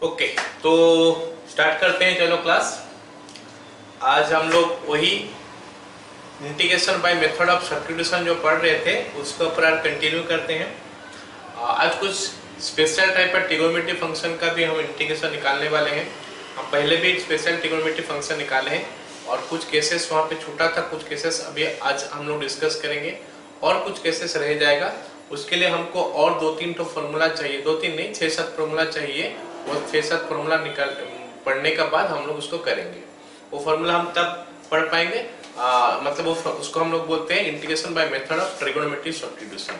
Okay, तो start करते हैं। चलो क्लास, आज हम लोग वही integration by method of substitution जो पढ़ रहे थे उसके ऊपर आज कंटिन्यू करते हैं। आज कुछ स्पेशल टाइप का ट्रिग्नोमेट्री फंक्शन का भी हम इंटीग्रेशन निकालने वाले हैं। हम पहले भी स्पेशल ट्रिग्नोमेट्री फंक्शन निकाले हैं और कुछ केसेस वहाँ पे छूटा था, कुछ केसेस अभी आज हम लोग डिस्कस करेंगे और कुछ केसेस रह जाएगा। उसके लिए हमको और 2-3 तो फॉर्मूला चाहिए, 2-3 नहीं 6-7 फॉर्मूला चाहिए। वो 6-7 फॉर्मूला निकाल पढ़ने के बाद हम लोग उसको करेंगे। वो फॉर्मूला हम तब पढ़ पाएंगे, मतलब उसको हम लोग बोलते हैं integration by method of trigonometry substitution.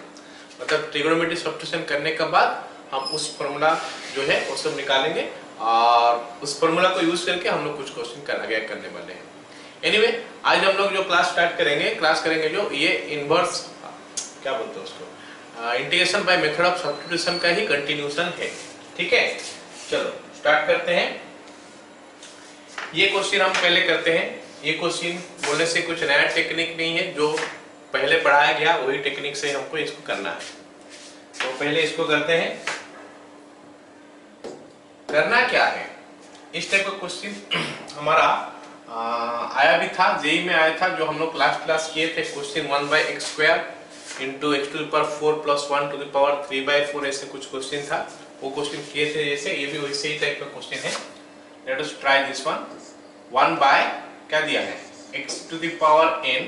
मतलब ट्रिग्नोमेट्री सब्स्टिट्यूशन करने के बाद हम उस फॉर्मूला जो है वो सब निकालेंगे और उस फॉर्मूला को यूज करके हम लोग कुछ क्वेश्चन आगे करने वाले हैं। एनीवे, आज हम लोग जो क्लास स्टार्ट करेंगे, जो ये इनवर्स क्या बोलते हैं उसको, integration by method of substitution का ही कंटिन्यूशन है। ठीक है, चलो स्टार्ट करते हैं। ये क्वेश्चन हम पहले करते हैं। ये क्वेश्चन बोलने से कुछ नया टेक्निक नहीं है, जो पहले पढ़ाया गया वही टेक्निक से हमको इसको करना है। तो पहले इसको करते हैं। करना क्या है, इस टाइप का क्वेश्चन हमारा आया भी था, जेई में आया था, जो हम लोग क्लास किए थे। Question 1/x² into x to the power 4 plus 1 to the power 3/4 ऐसे कुछ क्वेश्चन था। वो क्वेश्चन किए थे जैसे, ये भी वैसे ही टाइप का क्वेश्चन है। Let us try this one. 1 by क्या दिया है, x to the power n,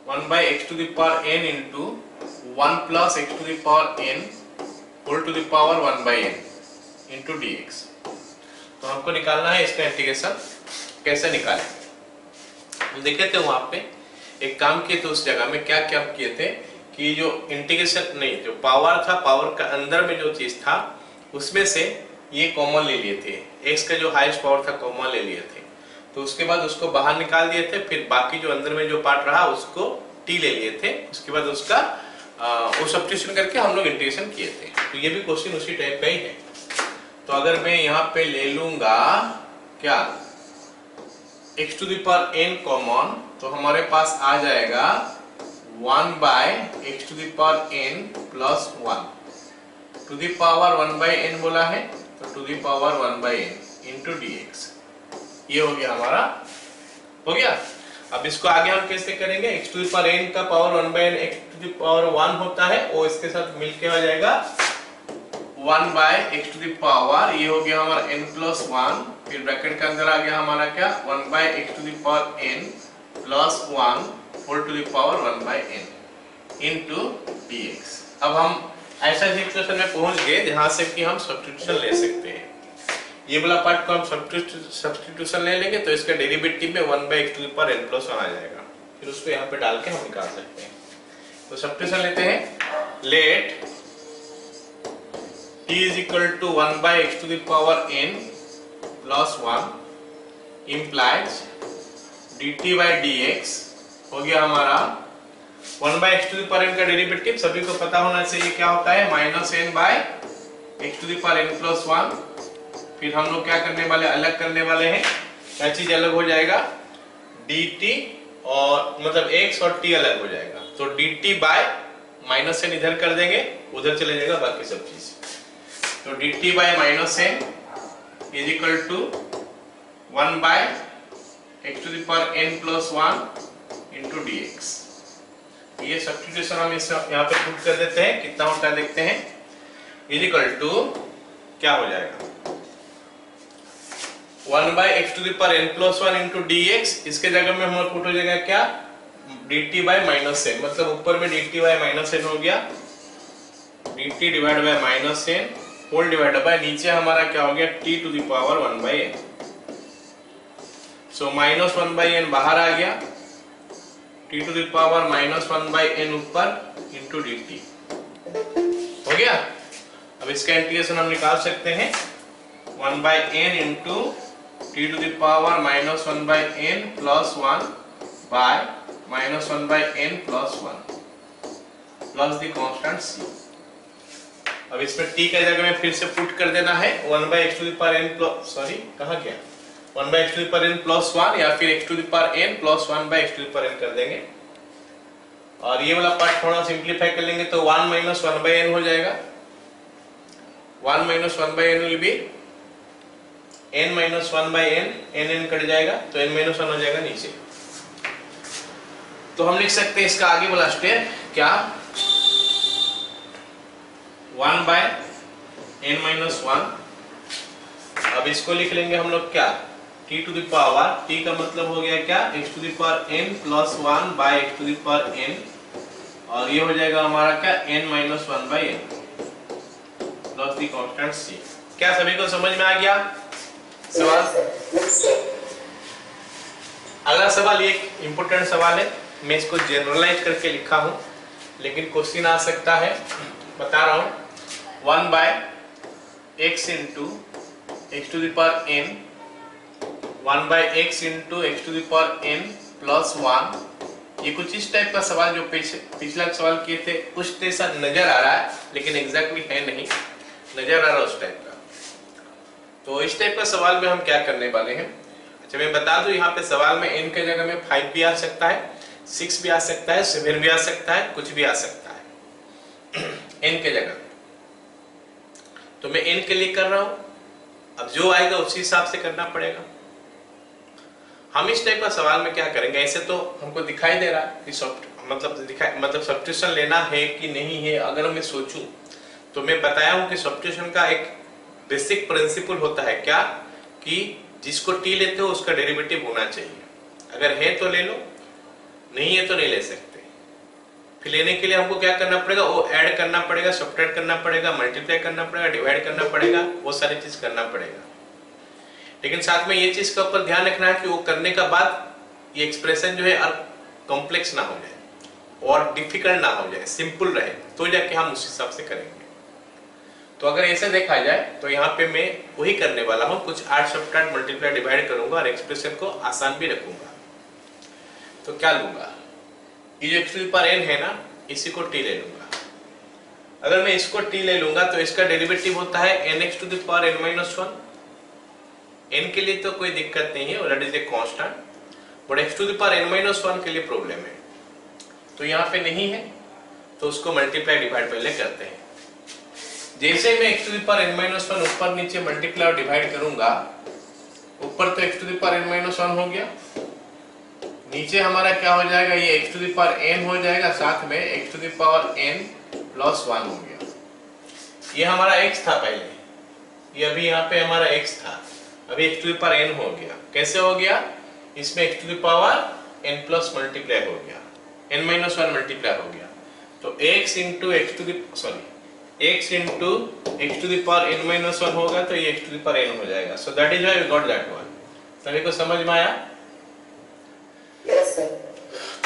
1/x to the power n into 1 plus x to the power n whole to the power 1/n इंटू dx। तो हमको निकालना है इसका इंटीग्रेशन। कैसे निकालें, हम देखे थे वहां पे एक काम किए थे। उस जगह में क्या क्या किए थे कि जो इंटीग्रेशन नहीं, जो पावर था, पावर का अंदर में जो चीज था उसमें से ये कॉमन ले लिए थे। x का जो हाईएस्ट पावर था कॉमन ले लिए थे, तो उसके बाद उसको बाहर निकाल दिए थे। फिर बाकी जो अंदर में जो पार्ट रहा उसको t ले लिए थे। उसके बाद उसका वो सब्स्टिट्यूशन करके हम लोग इंटीग्रेशन किए थे। तो ये भी क्वेश्चन उसी टाइप का ही है। तो अगर मैं यहाँ पे ले लूंगा क्या, x to the power n common, तो हमारे पास आ जाएगा 1/x to the power n plus 1 to the power 1/n बोला है, तो to the power 1/n into dx। ये हो गया हमारा, हो गया। अब इसको आगे हम कैसे करेंगे, x to the power n का power 1/n x to the power 1 होता है, वो इसके साथ मिलके आ जाएगा 1/x to the power, ये हो गया हमारा n plus 1। फिर ब्रैकेट के अंदर आ गया हमारा क्या, 1/x to the power n plus 1 whole to the power 1/n into dx। अब हम ऐसा सिचुएशन में पहुंच गए जहां से कि हम सब्स्टिट्यूशन ले सकते हैं। ये वाला पार्ट को हम सब्स्टिट्यूशन ले लेंगे तो इसका डेरिवेटिव में 1/x to the power n plus 1 आ जाएगा। फिर उसको यहाँ पे डाल के हम निकाल सकते हैं। तो सब्स्टिट्यूशन लेते हैं। Let t is equal to 1/x to the power n plus 1 implies dt by dx हो गया हमारा 1/x to the power n का डेरिवेटिव सभी को पता होना चाहिए क्या होता है, -n/x to the power n plus 1। फिर हम लोग क्या करने वाले, अलग करने वाले हैं। क्या चीज अलग हो जाएगा, dt, और मतलब x और t अलग हो जाएगा। तो dt बाय -n इधर कर देंगे, उधर चले जाएगा बाकी सब चीज। तो dt by -n is equal to 1/x to the power n plus 1 into dx। ये सब्स्टिट्यूशन हम इस यहाँ पे पुट कर देते हैं। कितना होता है देखते हैं, is equal to क्या हो जाएगा, 1/x to the power n plus 1 into dx। इसके जगह में हमारा पुट हो जाएगा क्या, dt by -n, मतलब ऊपर में dt by -n हो गया, dt divide by -n whole divide by नीचे हमारा क्या हो गया, t to the power 1/n। So -1/n बाहर आ गया, t to the power -1/n ऊपर इंटू dt हो गया। अब इसका इंटीग्रेशन हम निकाल सकते हैं, 1/n into t to the power -1/n plus 1 by -1/n plus 1 plus the constant c। अब इसमें t का जगह में फिर से पुट कर देना है, 1/x to the power n plus, sorry कहाँ गया, 1/x to the power n plus 1 या फिर x to the power n plus 1/x to the power n कर देंगे। और ये वाला पार्ट थोड़ा सिंप्लीफाई कर लेंगे तो 1 - 1/n हो जाएगा। 1 minus 1 by n will be n minus 1 by n, n cut जाएगा तो n minus 1 हो जाएगा नीचे। तो हम लिख सकते हैं इसका आगे वाला स्टेप क्या, 1 by n minus 1। अब इसको लिख लेंगे हम लोग क्या, t to the power, t का मतलब हो गया क्या, x to the power n plus 1 by x to the power n, और ये हो जाएगा हमारा क्या, n minus 1 by n plus the constant c। क्या सभी को समझ में आ गया सवाल? अगला सवाल ये एक इंपॉर्टेंट सवाल है, मैं इसको जनरलाइज करके लिखा हूं, लेकिन क्वेश्चन आ सकता है, बता रहा हूं। 1 by x into x to the power n, 1 by x into x to the power n plus 1, ये कुछ इस टाइप का सवाल जो पिछला सवाल किए थे उस जैसा नजर आ रहा है, लेकिन एग्जैक्टली है नहीं, नजर आ रहा है उस टाइप का। तो इस टाइप का सवाल में हम क्या करने वाले हैं, अच्छा मैं बता दूं, यहाँ पे सवाल में n के जगह में 5 भी आ सकता है, 6 भी आ सकता है, 7 भी आ सकता है, कुछ भी आ सकता है n के जगह। तो मैं n के लिए कर रहा हूं, अब जो आएगा उसी हिसाब से करना पड़ेगा। हम इस टाइप का सवाल में क्या करेंगे, ऐसे तो हमको दिखाई दे रहा है कि मतलब सब्स्टिट्यूशन लेना है कि नहीं है। अगर मैं सोचूं तो मैं बताया हूं कि सब्स्टिट्यूशन का एक बेसिक प्रिंसिपल होता है क्या, कि जिसको t लेते हो उसका डेरिवेटिव होना चाहिए, अगर है तो ले लो, नहीं है तो नहीं ले सकते। फिर लेने के लिए हमको क्या करना पड़ेगा, वो ऐड करना पड़ेगा, सब्ट्रैक्ट करना पड़ेगा, मल्टीप्लाई करना पड़ेगा, डिवाइड करना पड़ेगा, वो सारी चीज करना पड़ेगा। लेकिन साथ में ये चीज का ऊपर ध्यान रखना है कि वो करने का बाद ये एक्सप्रेशन जो है कॉम्प्लेक्स ना हो जाए और डिफिकल्ट ना हो जाए, सिंपल रहे, तो जाके हम उस हिसाब से करेंगे। तो अगर ऐसे देखा जाए तो यहाँ पे मैं वही करने वाला हूँ, कुछ ऐड सब्ट्रैक्ट मल्टीप्लाई डिवाइड करूंगा और एक्सप्रेशन को आसान भी रखूंगा। तो क्या लूंगा, ये जो x to the power n है ना, इसी को t ले लूंगा। अगर मैं इसको t ले लूंगा तो इसका डेरिवेटिव होता है nx to the power n minus 1। n के लिए तो कोई दिक्कत नहीं है, that is a constant, but x to the power n minus 1 के लिए प्रॉब्लम है। तो यहाँ पे नहीं है तो उसको मल्टीप्लाई डिवाइड पहले करते हैं। जैसे मैं x to the power n minus 1 ऊपर नीचे मल्टीप्लाई और डिवाइड करूंगा, ऊपर तो x to the power n minus 1 हो गया, नीचे हमारा क्या हो जाएगा, ये x to the power n हो जाएगा, साथ में x to the power n plus 1 हो गया। ये हमारा x था पहले, ये अभी यहाँ पे हमारा x था, अभी x to the power n हो गया। कैसे हो गया, इसमें x to the power n plus multiply हो गया, n minus 1 मल्टीप्लाई हो गया, तो x into x to the power n minus 1 होगा, तो ये x to the power n हो जाएगा। So that is why we got that one। सभी को समझ में आया? Yes sir।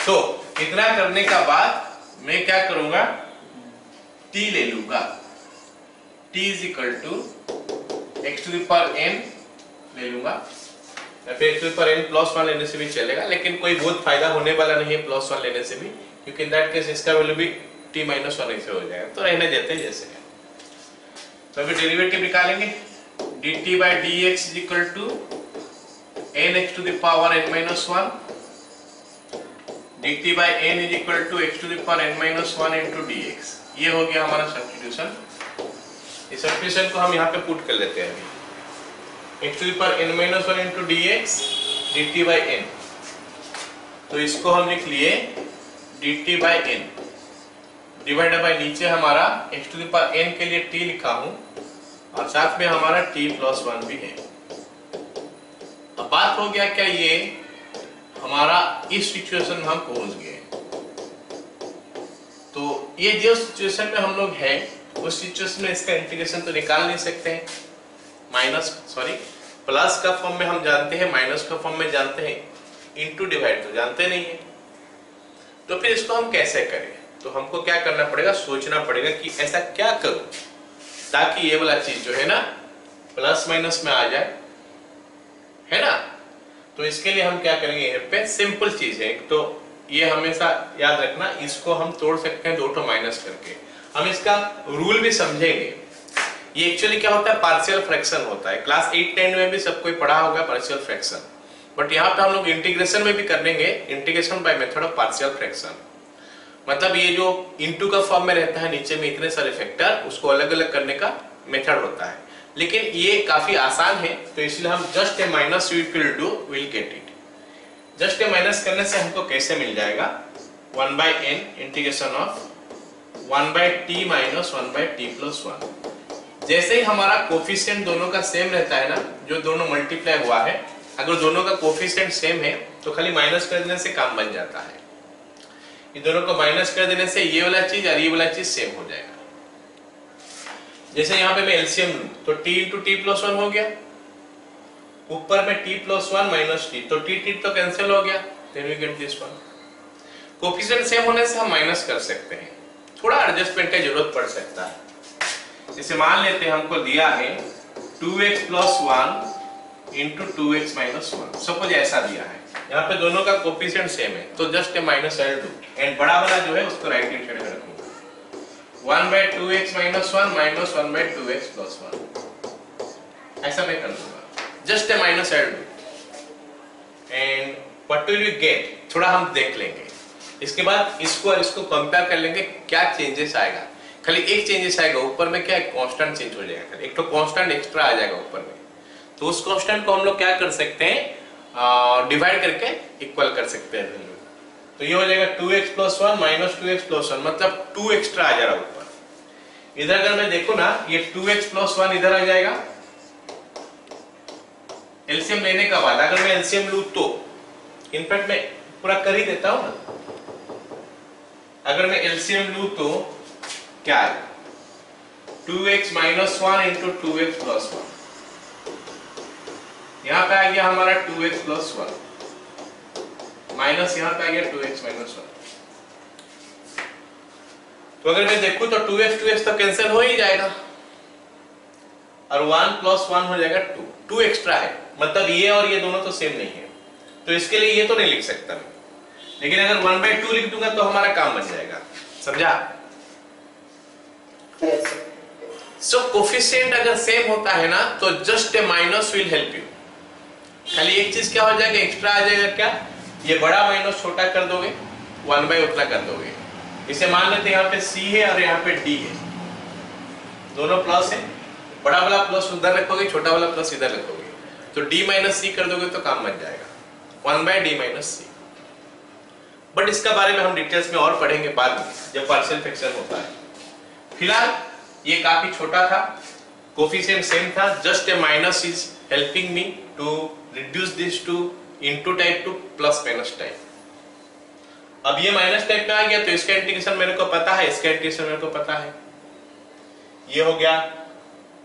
तो इतना करने का बाद मैं क्या करूंगा, t ले लूंगा, t is equal to x to the power n ले लूंगा, या फिर x to the power n plus 1 लेने से भी चलेगा, लेकिन कोई बहुत फायदा होने वाला नहीं है प्लस 1 लेने से भी, क्योंकि इन दैट केस इसका वैल्यू भी t minus 1 ऐसे हो जाएगा, तो रहने देते हैं जैसे है। तो अभी डेरिवेटिव निकालेंगे, dt by dx is equal to nx to the power n minus 1, dt by n is equal to x to the power n minus 1 into dx। ये हो गया हमारा सब्स्टिट्यूशन। इस सब्स्टिट्यूशन को हम यहाँ पे पुट कर लेते हैं अभी, x to the power n minus 1 into dx dt by n, तो इसको हम लिख लिए dt by n divided by नीचे हमारा x to the power n के लिए t लिखा हूं और साथ में हमारा t plus 1 भी है। अब बात हो गया क्या, ये हमारा इस सिचुएशन में हम पहुंच गए। तो ये जो सिचुएशन में हम लोग हैं, उस सिचुएशन में इसका इंटीग्रेशन तो निकाल नहीं सकते हैं, प्लस का फॉर्म में हम जानते हैं, माइनस का फॉर्म में जानते हैं, इनटू डिवाइड तो जानते नहीं है। तो फिर इसको हम कैसे करें, तो हमको क्या करना पड़ेगा, सोचना पड़ेगा कि ऐसा क्या करूं ताकि ये वाला चीज जो है ना प्लस माइनस में आ जाए, है ना। तो इसके लिए हम क्या करेंगे, यहाँ पे सिंपल चीज है, एक तो ये हमेशा याद रखना, इसको हम तोड़ सकते हैं दो तो माइनस करके। हम इसका रूल भी समझेंगे, ये एक्चुअली क्या होता है, पार्शियल फ्रैक्शन होता है। क्लास 8-10 में भी सब कोई पढ़ा होगा पार्शियल फ्रैक्शन, बट यहाँ पे हम लोग इंटीग्रेशन में भी करेंगे, integration by method of partial fraction. मतलब ये जो इनटू का फॉर्म में रहता है, नीचे में इतने सारे फैक्टर, उसको अलग अलग करने का मेथड होता है, लेकिन ये काफी आसान है, तो इसलिए हम just a minus we will do, will get it. Just a minus करने से हमको कैसे मिल जाएगा, 1/n integration of 1/t minus 1/t plus 1। जैसे ही हमारा कोफिशिएंट दोनों का सेम रहता है ना, जो दोनों मल्टीप्लाई हुआ है, अगर दोनों का कोफिशिएंट सेम है तो खाली माइनस कर देने से काम बन जाता है। ये दोनों को माइनस कर देने से ये वाला चीज और ये वाला चीज सेम हो जाएगा। जैसे यहाँ पे मैं एलसीएम लूं तो t इंटू टी प्लस 1 हो गया, ऊपर में t प्लस 1 माइनस टी, तो t तो कैंसिल हो गया, then we get this one. Coefficient same होने से हम माइनस कर सकते हैं, थोड़ा एडजस्टमेंट की जरूरत पड़ सकता है। जैसे मान लेते हैं हमको दिया है 2x plus 1 into 2x minus 1, suppose ऐसा दिया है, यहाँ पे दोनों का कोफिशिएंट सेम है, तो just a minus L do, and बड़ा वाला जो है उसको राइट हैंड साइड में रखूंगा, 1/2x minus 1 minus 1/2x plus 1, ऐसा मैं कर दूंगा, just a minus L do, and what will you get, थोड़ा हम देख लेंगे। इसके बाद इसको और इसको कंपेयर कर लेंगे, क्या चेंजेस आएगा। खाली एक चेंजेस आएगा, ऊपर में क्या है, कांस्टेंट चेंज हो जाएगा, एक तो कांस्टेंट एक्स्ट्रा आ जाएगा ऊपर में, तो उस कांस्टेंट को हम लोग क्या कर सकते हैं, डिवाइड करके इक्वल कर सकते हैं वैल्यू। तो ये हो जाएगा 2x plus 1 minus 2x plus 1, मतलब 2 एक्स्ट्रा आ जाएगा ऊपर। इधर अगर मैं देखूं ना, ये 2x प्लस 1 इधर आ जाएगा, एलसीएम लेने का बाद अगर मैं एलसीएम लूं तो, इनफैक्ट मैं पूरा कर ही देता हूं ना, अगर मैं एलसीएम लूं तो क्या है, 2x minus 1 into 2x plus 1, यहां पे आ गया हमारा 2x प्लस 1 माइनस यहां पे आ गया 2x माइनस 1। तो अगर मैं देखूं तो 2x तो कैंसिल हो ही जाएगा, और 1 प्लस 1 हो जाएगा 2 एक्स्ट्रा है, मतलब ये और ये दोनों तो सेम नहीं है, तो इसके लिए ये तो नहीं लिख सकता मैं, लेकिन अगर 1/2 लिख दूंगा तो हमारा काम बन जाएगा, समझा। सो कोफिशिएंट अगर सेम होता है ना, तो just a minus will help you. खाली एक चीज क्या हो जाएगा, एक्स्ट्रा आ जाएगा, क्या, ये बड़ा माइनस छोटा कर दोगे, 1/, उतना कर दोगे। इसे मान लेते हैं यहाँ पे c है और यहाँ पे d है, दोनों प्लस है, बड़ा वाला प्लस उधर रखोगे, छोटा वाला प्लस इधर रखोगे, तो d माइनस c कर दोगे तो काम बन जाएगा, 1/d माइनस c। बट इसका बारे में हम डिटेल्स में और पढ़ेंगे बाद में, जब पार्शियल फ्रैक्शन होता है। फिलहाल ये काफी छोटा था, कोफिशिएंट सेम था, just a minus is helping me to reduce this to into type two plus minus type. अब ये माइनस टाइप में आ गया तो इसका इंटीग्रेशन मेरे को पता है, इसका इंटीग्रेशन मेरे को पता है, ये हो गया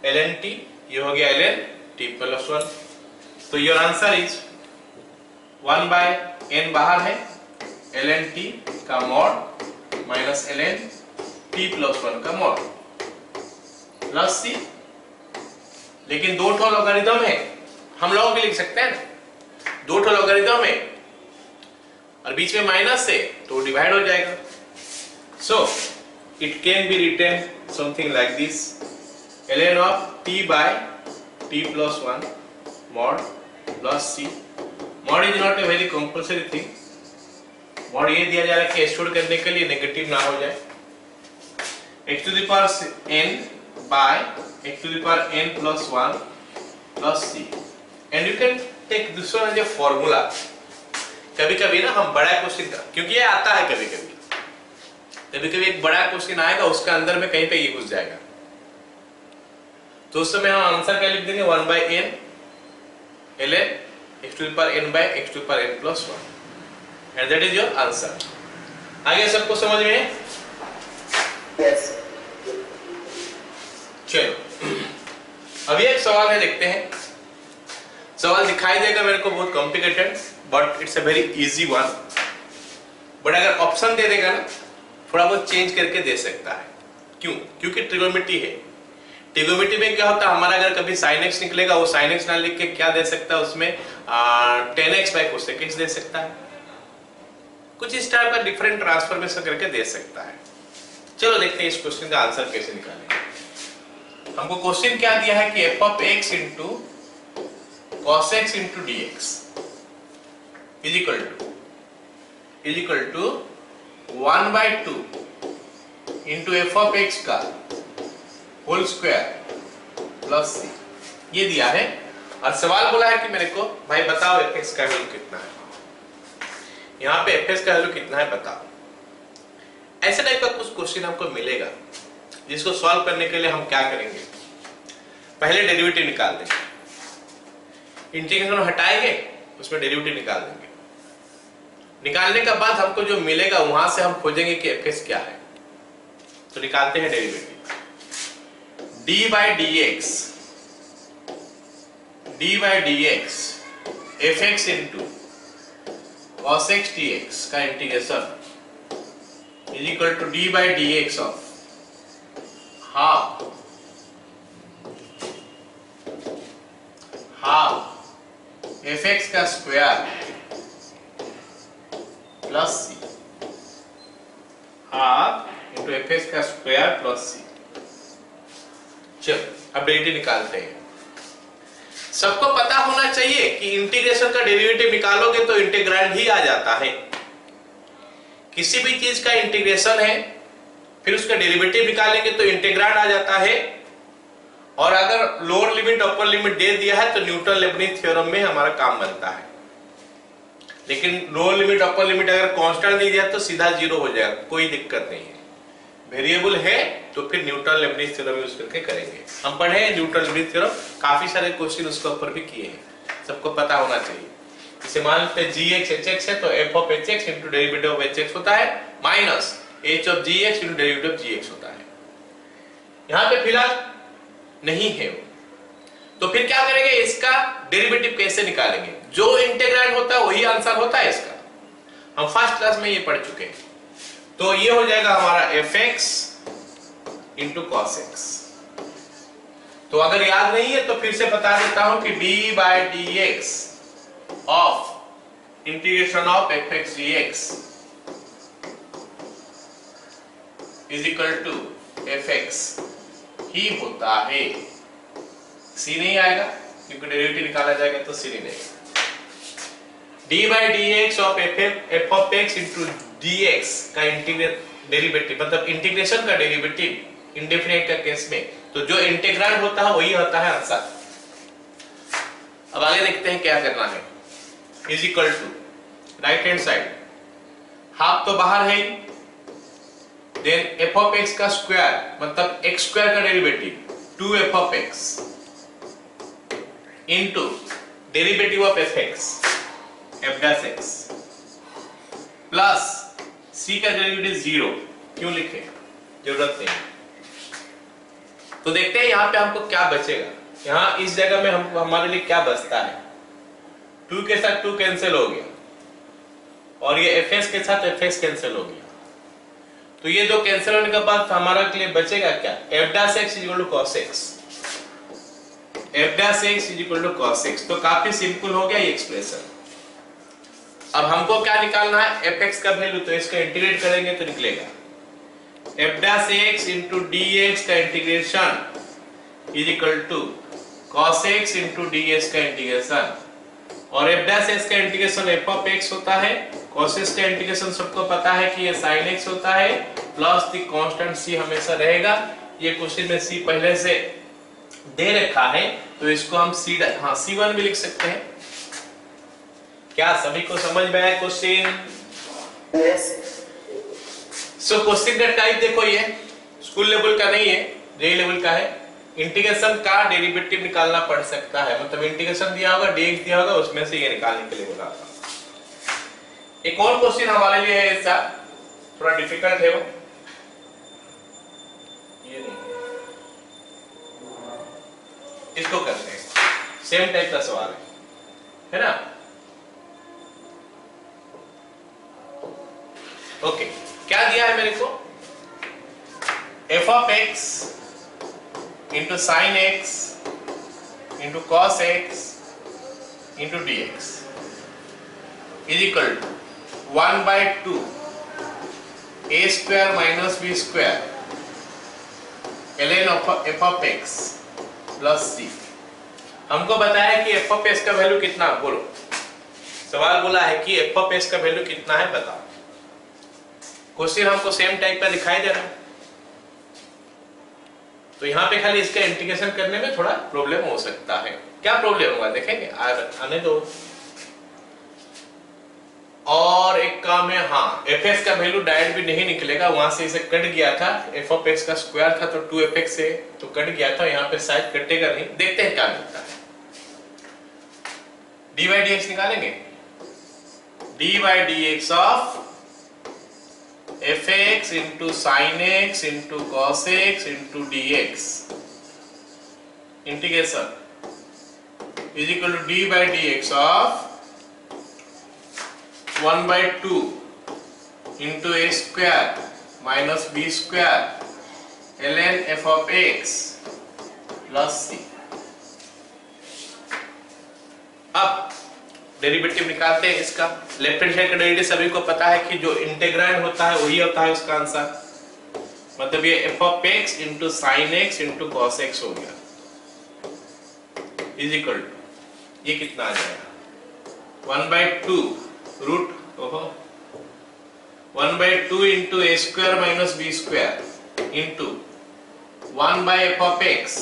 ln t, ये हो गया ln t प्लस 1। तो योर आंसर इज 1/n बाहर है, ln t का mod minus ln t plus 1 का मॉड प्लस c। लेकिन दो ठो लॉगरिथम है, हम लोग भी लिख सकते हैं ना, दो ठो लॉगरिथम है और बीच में माइनस है तो डिवाइड हो जाएगा। So it can be written something like this, ln of t by t plus 1 mod plus c। mod is not a very compulsory thing, mod ये दिया जा रहा है कि एक्सक्लूड करने के लिए नेगेटिव ना हो जाए, x to the power n by x to the power n plus 1 plus c, and you can take this one as a formula। कभी कभी ना हम बड़ा क्वेश्चन का, क्योंकि ये आता है कभी कभी एक बड़ा क्वेश्चन आएगा, उसका अंदर में कहीं पे ये घुस जाएगा, तो उस समय हम आंसर क्या लिख देंगे, 1/n ln x to the power n by x to the power n plus 1, and that is your answer। आगे सबको समझ में है? Yes। चलो अभी एक सवाल है, देखते हैं। सवाल दिखाई देगा मेरे को बहुत complicated, but it's a very easy one. But अगर ऑप्शन दे देगा ना, थोड़ा बहुत चेंज करके दे सकता है। क्यों? क्योंकि ट्रिगोनोमेट्री है। ट्रिगोनोमेट्री में क्या होता है, हमारा अगर कभी sin x निकलेगा, वो sin x ना लिख के क्या दे सकता है, उसमें tan x by cos x दे सकता है, कुछ इस टाइप का डिफरेंट ट्रांसफॉर्मेशन करके दे सकता है। चलो देखते हैं इस क्वेश्चन का आंसर कैसे निकालेंगे। हमको क्वेश्चन क्या दिया है कि f of x into cos x into dx is equal to 1/2 into F of x का होल स्क्वायर प्लस सी, ये दिया है। और सवाल बोला है कि मेरे को भाई बताओ एफ एक्स का वैल्यू कितना है। यहाँ पे एफ एक्स का वैल्यू कितना है बताओ। ऐसे टाइप का कुछ क्वेश्चन हमको मिलेगा, जिसको सॉल्व करने के लिए हम क्या करेंगे, पहले डेरिवेटिव निकाल देंगे, इंटीग्रेशन हटाएंगे, उसमें डेरिवेटिव निकाल देंगे। निकालने के बाद हमको जो मिलेगा वहां से हम खोजेंगे कि एफ एक्स क्या है। तो निकालते हैं derivative. D by d x f x into cos x d x का integration is equal to d by d x of half f x का square plus c, half into f x का square plus c. चलो अब derivative निकालते हैं। सबको पता होना चाहिए कि इंटीग्रेशन का डेरिवेटिव निकालोगे तो इंटीग्रैंड ही आ जाता है। किसी भी चीज का इंटीग्रेशन है, फिर उसका डेरिवेटिव निकालेंगे तो इंटीग्रैंड आ जाता है। और अगर लोअर लिमिट अपर लिमिट दे दिया है तो न्यूटन लेबनिज थ्योरम में हमारा काम बनता है। लेकिन लोअर लिमिट अपर लिमिट अगर कांस्टेंट दे दिया तो सीधा जीरो हो जाएगा, कोई दिक्कत नहीं है। वेरिएबल है तो फिर न्यूटन लेबनिज थ्योरम यूज करके करेंगे। हम पढ़े हैं न्यूटन लेबनिज थ्योरम, काफी सारे क्वेश्चन उसके ऊपर भी किए हैं, सबको पता होना चाहिए। इसे मान लेते हैं जी एक्स एच एक्स है तो F of H X into derivative of H X होता है minus H of G X into derivative of G X होता है। यहाँ पे फिलहाल नहीं है वो, तो फिर क्या करेंगे, इसका डेरिवेटिव कैसे निकालेंगे। जो इंटीग्रैंड होता है वही आंसर होता है इसका, हम फर्स्ट क्लास में ये पढ़ चुके हैं। तो ये हो जाएगा हमारा F x into cos X. तो अगर याद नहीं है तो फिर से बता देता हूं कि d by d x of integration of f x d x is equal to f x ही होता है। सी नहीं आएगा क्योंकि डेरिवेटिव निकाला जाएगा तो सी नहीं आएगा। D by d x of F of x into D x का डेरिवेटिव, मतलब इंटीग्रेशन का डेरिवेटिव इंडेफिनिट का केस में, तो जो इंटीग्रैंड होता है वही होता है आंसर। अब आगे देखते हैं क्या करना है। Is equal to right hand side, half तो बाहर है, देन एफ ऑफ एक्स का स्क्वायर मतलब एक्स स्क्वायर का derivative 2f of x into derivative of f x F dash x plus c का डेरिवेटिव 0। क्यों लिखे, जरूरत नहीं। तो देखते हैं यहाँ पे हमको क्या बचेगा। यहाँ इस जगह में हमको हमारे लिए क्या बचता है, 2 के साथ 2 कैंसिल हो गया और ये एफ एक्स के साथ एफ एक्स कैंसिल हो गया। तो ये दो कैंसिल होने के बाद हमारा के लिए बचेगा क्या, F dash X is equal to cos X, F dash X is equal to cos X. तो काफी सिंपल हो गया ये एक्सप्रेशन। अब हमको क्या निकालना है, एफ एक्स का वैल्यू, तो इसका इंटीग्रेट करेंगे तो निकलेगा f dash x into D x का integration is equal to cos x into D x का इंटीग्रेशन। और एफ डैश एक्स का इंटीग्रेशन एफ ऑफ एक्स होता है, cos x का इंटीग्रेशन सबको पता है कि ये sin x होता है, प्लस द कांस्टेंट c हमेशा रहेगा। ये क्वेश्चन में c पहले से दे रखा है तो इसको हम c1 भी लिख सकते हैं। क्या सभी को समझ में आया क्वेश्चन? Yes. सो क्वेश्चन का टाइप देखो, ये स्कूल लेवल का नहीं है, जे लेवल का है। इंटीग्रेशन का डेरिवेटिव निकालना पड़ सकता है, मतलब इंटीग्रेशन दिया होगा, dx दिया होगा, उसमें से ये निकालने के लिए बोला था। एक और क्वेश्चन हमारे लिए है, ऐसा थोड़ा डिफिकल्ट है वो, ये नहीं है, इसको करते हैं। सेम टाइप का सवाल है ना। ओके, क्या दिया है मेरे को, F of x into sine X into cos x into D x is equal to 1/2 a square minus b square ln f of x plus c। हमको बताया कि f ऑफ x का वैल्यू कितना, बोलो। सवाल बोला है कि f ऑफ x का वैल्यू कितना है बताओ। क्वेश्चन हमको सेम टाइप का दिखाई दे रहा है, तो यहाँ पे खाली इसका इंटीग्रेशन करने में थोड़ा प्रॉब्लम हो सकता है। क्या प्रॉब्लम होगा देखेंगे, आने दो। और एक काम है, हाँ fx का वैल्यू डायरेक्ट भी नहीं निकलेगा, वहां से इसे कट गया था, f ऑफ x का स्क्वायर था तो 2fx से तो कट गया था, यहाँ पे शायद कटेगा नहीं, देखते हैं क्या मिलता है। dy dx निकालेंगे, dy dx of fx into sine x into cos x into dx integration is equal to dy dx of 1/2 into a square minus b square ln f of x plus c। अब derivative निकालते हैं इसका। Left hand side का derivative सभी को पता है कि जो इंटीग्रैंड होता है वही होता है उसका आंसर, मतलब ये f of x into sin x into cos x हो गया, इज इक्वल टू ये कितना आ जाएगा 1/2 root 1/2 into A square minus B square into 1/f of x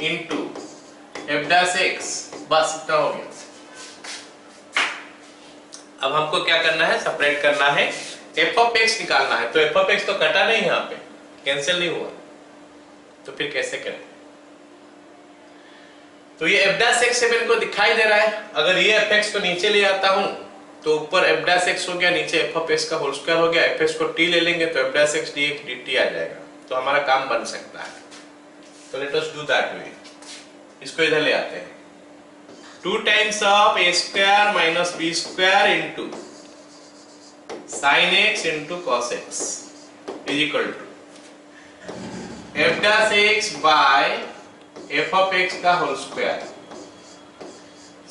into f dash x, बस इतना हो गया। अब हमको क्या करना है, सेपरेट करना है, f ऑफ x निकालना है। तो f ऑफ x तो कटा नहीं, यहाँ पे कैंसिल नहीं हुआ, तो फिर कैसे करें। तो ये f डैश x मेरे को दिखाई दे रहा है, अगर ये fx को नीचे ले आता हूं तो ऊपर f डैश x हो गया, नीचे f ऑफ x का होल स्क्वायर हो गया, fx को t ले लेंगे तो f dash x dx dt आ जाएगा, तो हमारा काम बन सकता है। तो let us do that way, इसको इधर ले आते हैं। 2 times of a square minus b square into sin x into cos x is equal to f dash x by f of x का होल स्क्वायर।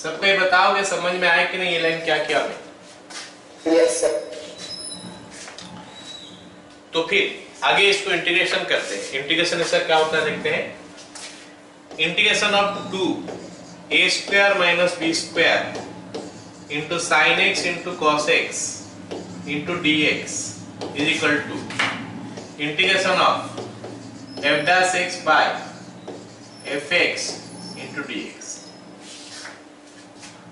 सबको ये बताओगे समझ में आया कि नहीं, ये लाइन क्या किया मैं? Yes, sir. तो फिर आगे इसको इंटीग्रेशन करते हैं। इंटीग्रेशन इसका क्या होता है देखते हैं। Integration of 2 a square minus b square into sine x into cos x into dx is equal to integration of f dash x by fx into dx।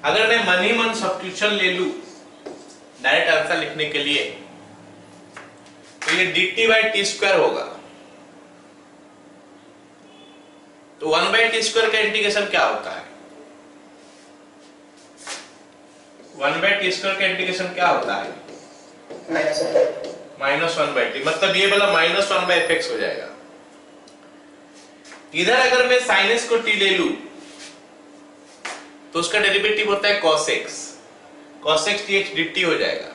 अगर मैं मन ही मन सब्स्टिट्यूशन ले लूं डायरेक्ट आंसर लिखने के लिए, तो ये dt बाई टी स्क्वायर होगा। तो 1/t स्क्वायर का इंटीग्रेशन क्या होता है? 1/t स्क्वायर का इंटीग्रेशन क्या होता है? -1/t, मतलब ये वाला -1/fx हो जाएगा। इधर अगर मैं sin x को t ले लूं तो उसका डेरिवेटिव होता है cos x, cos x dx dt हो जाएगा।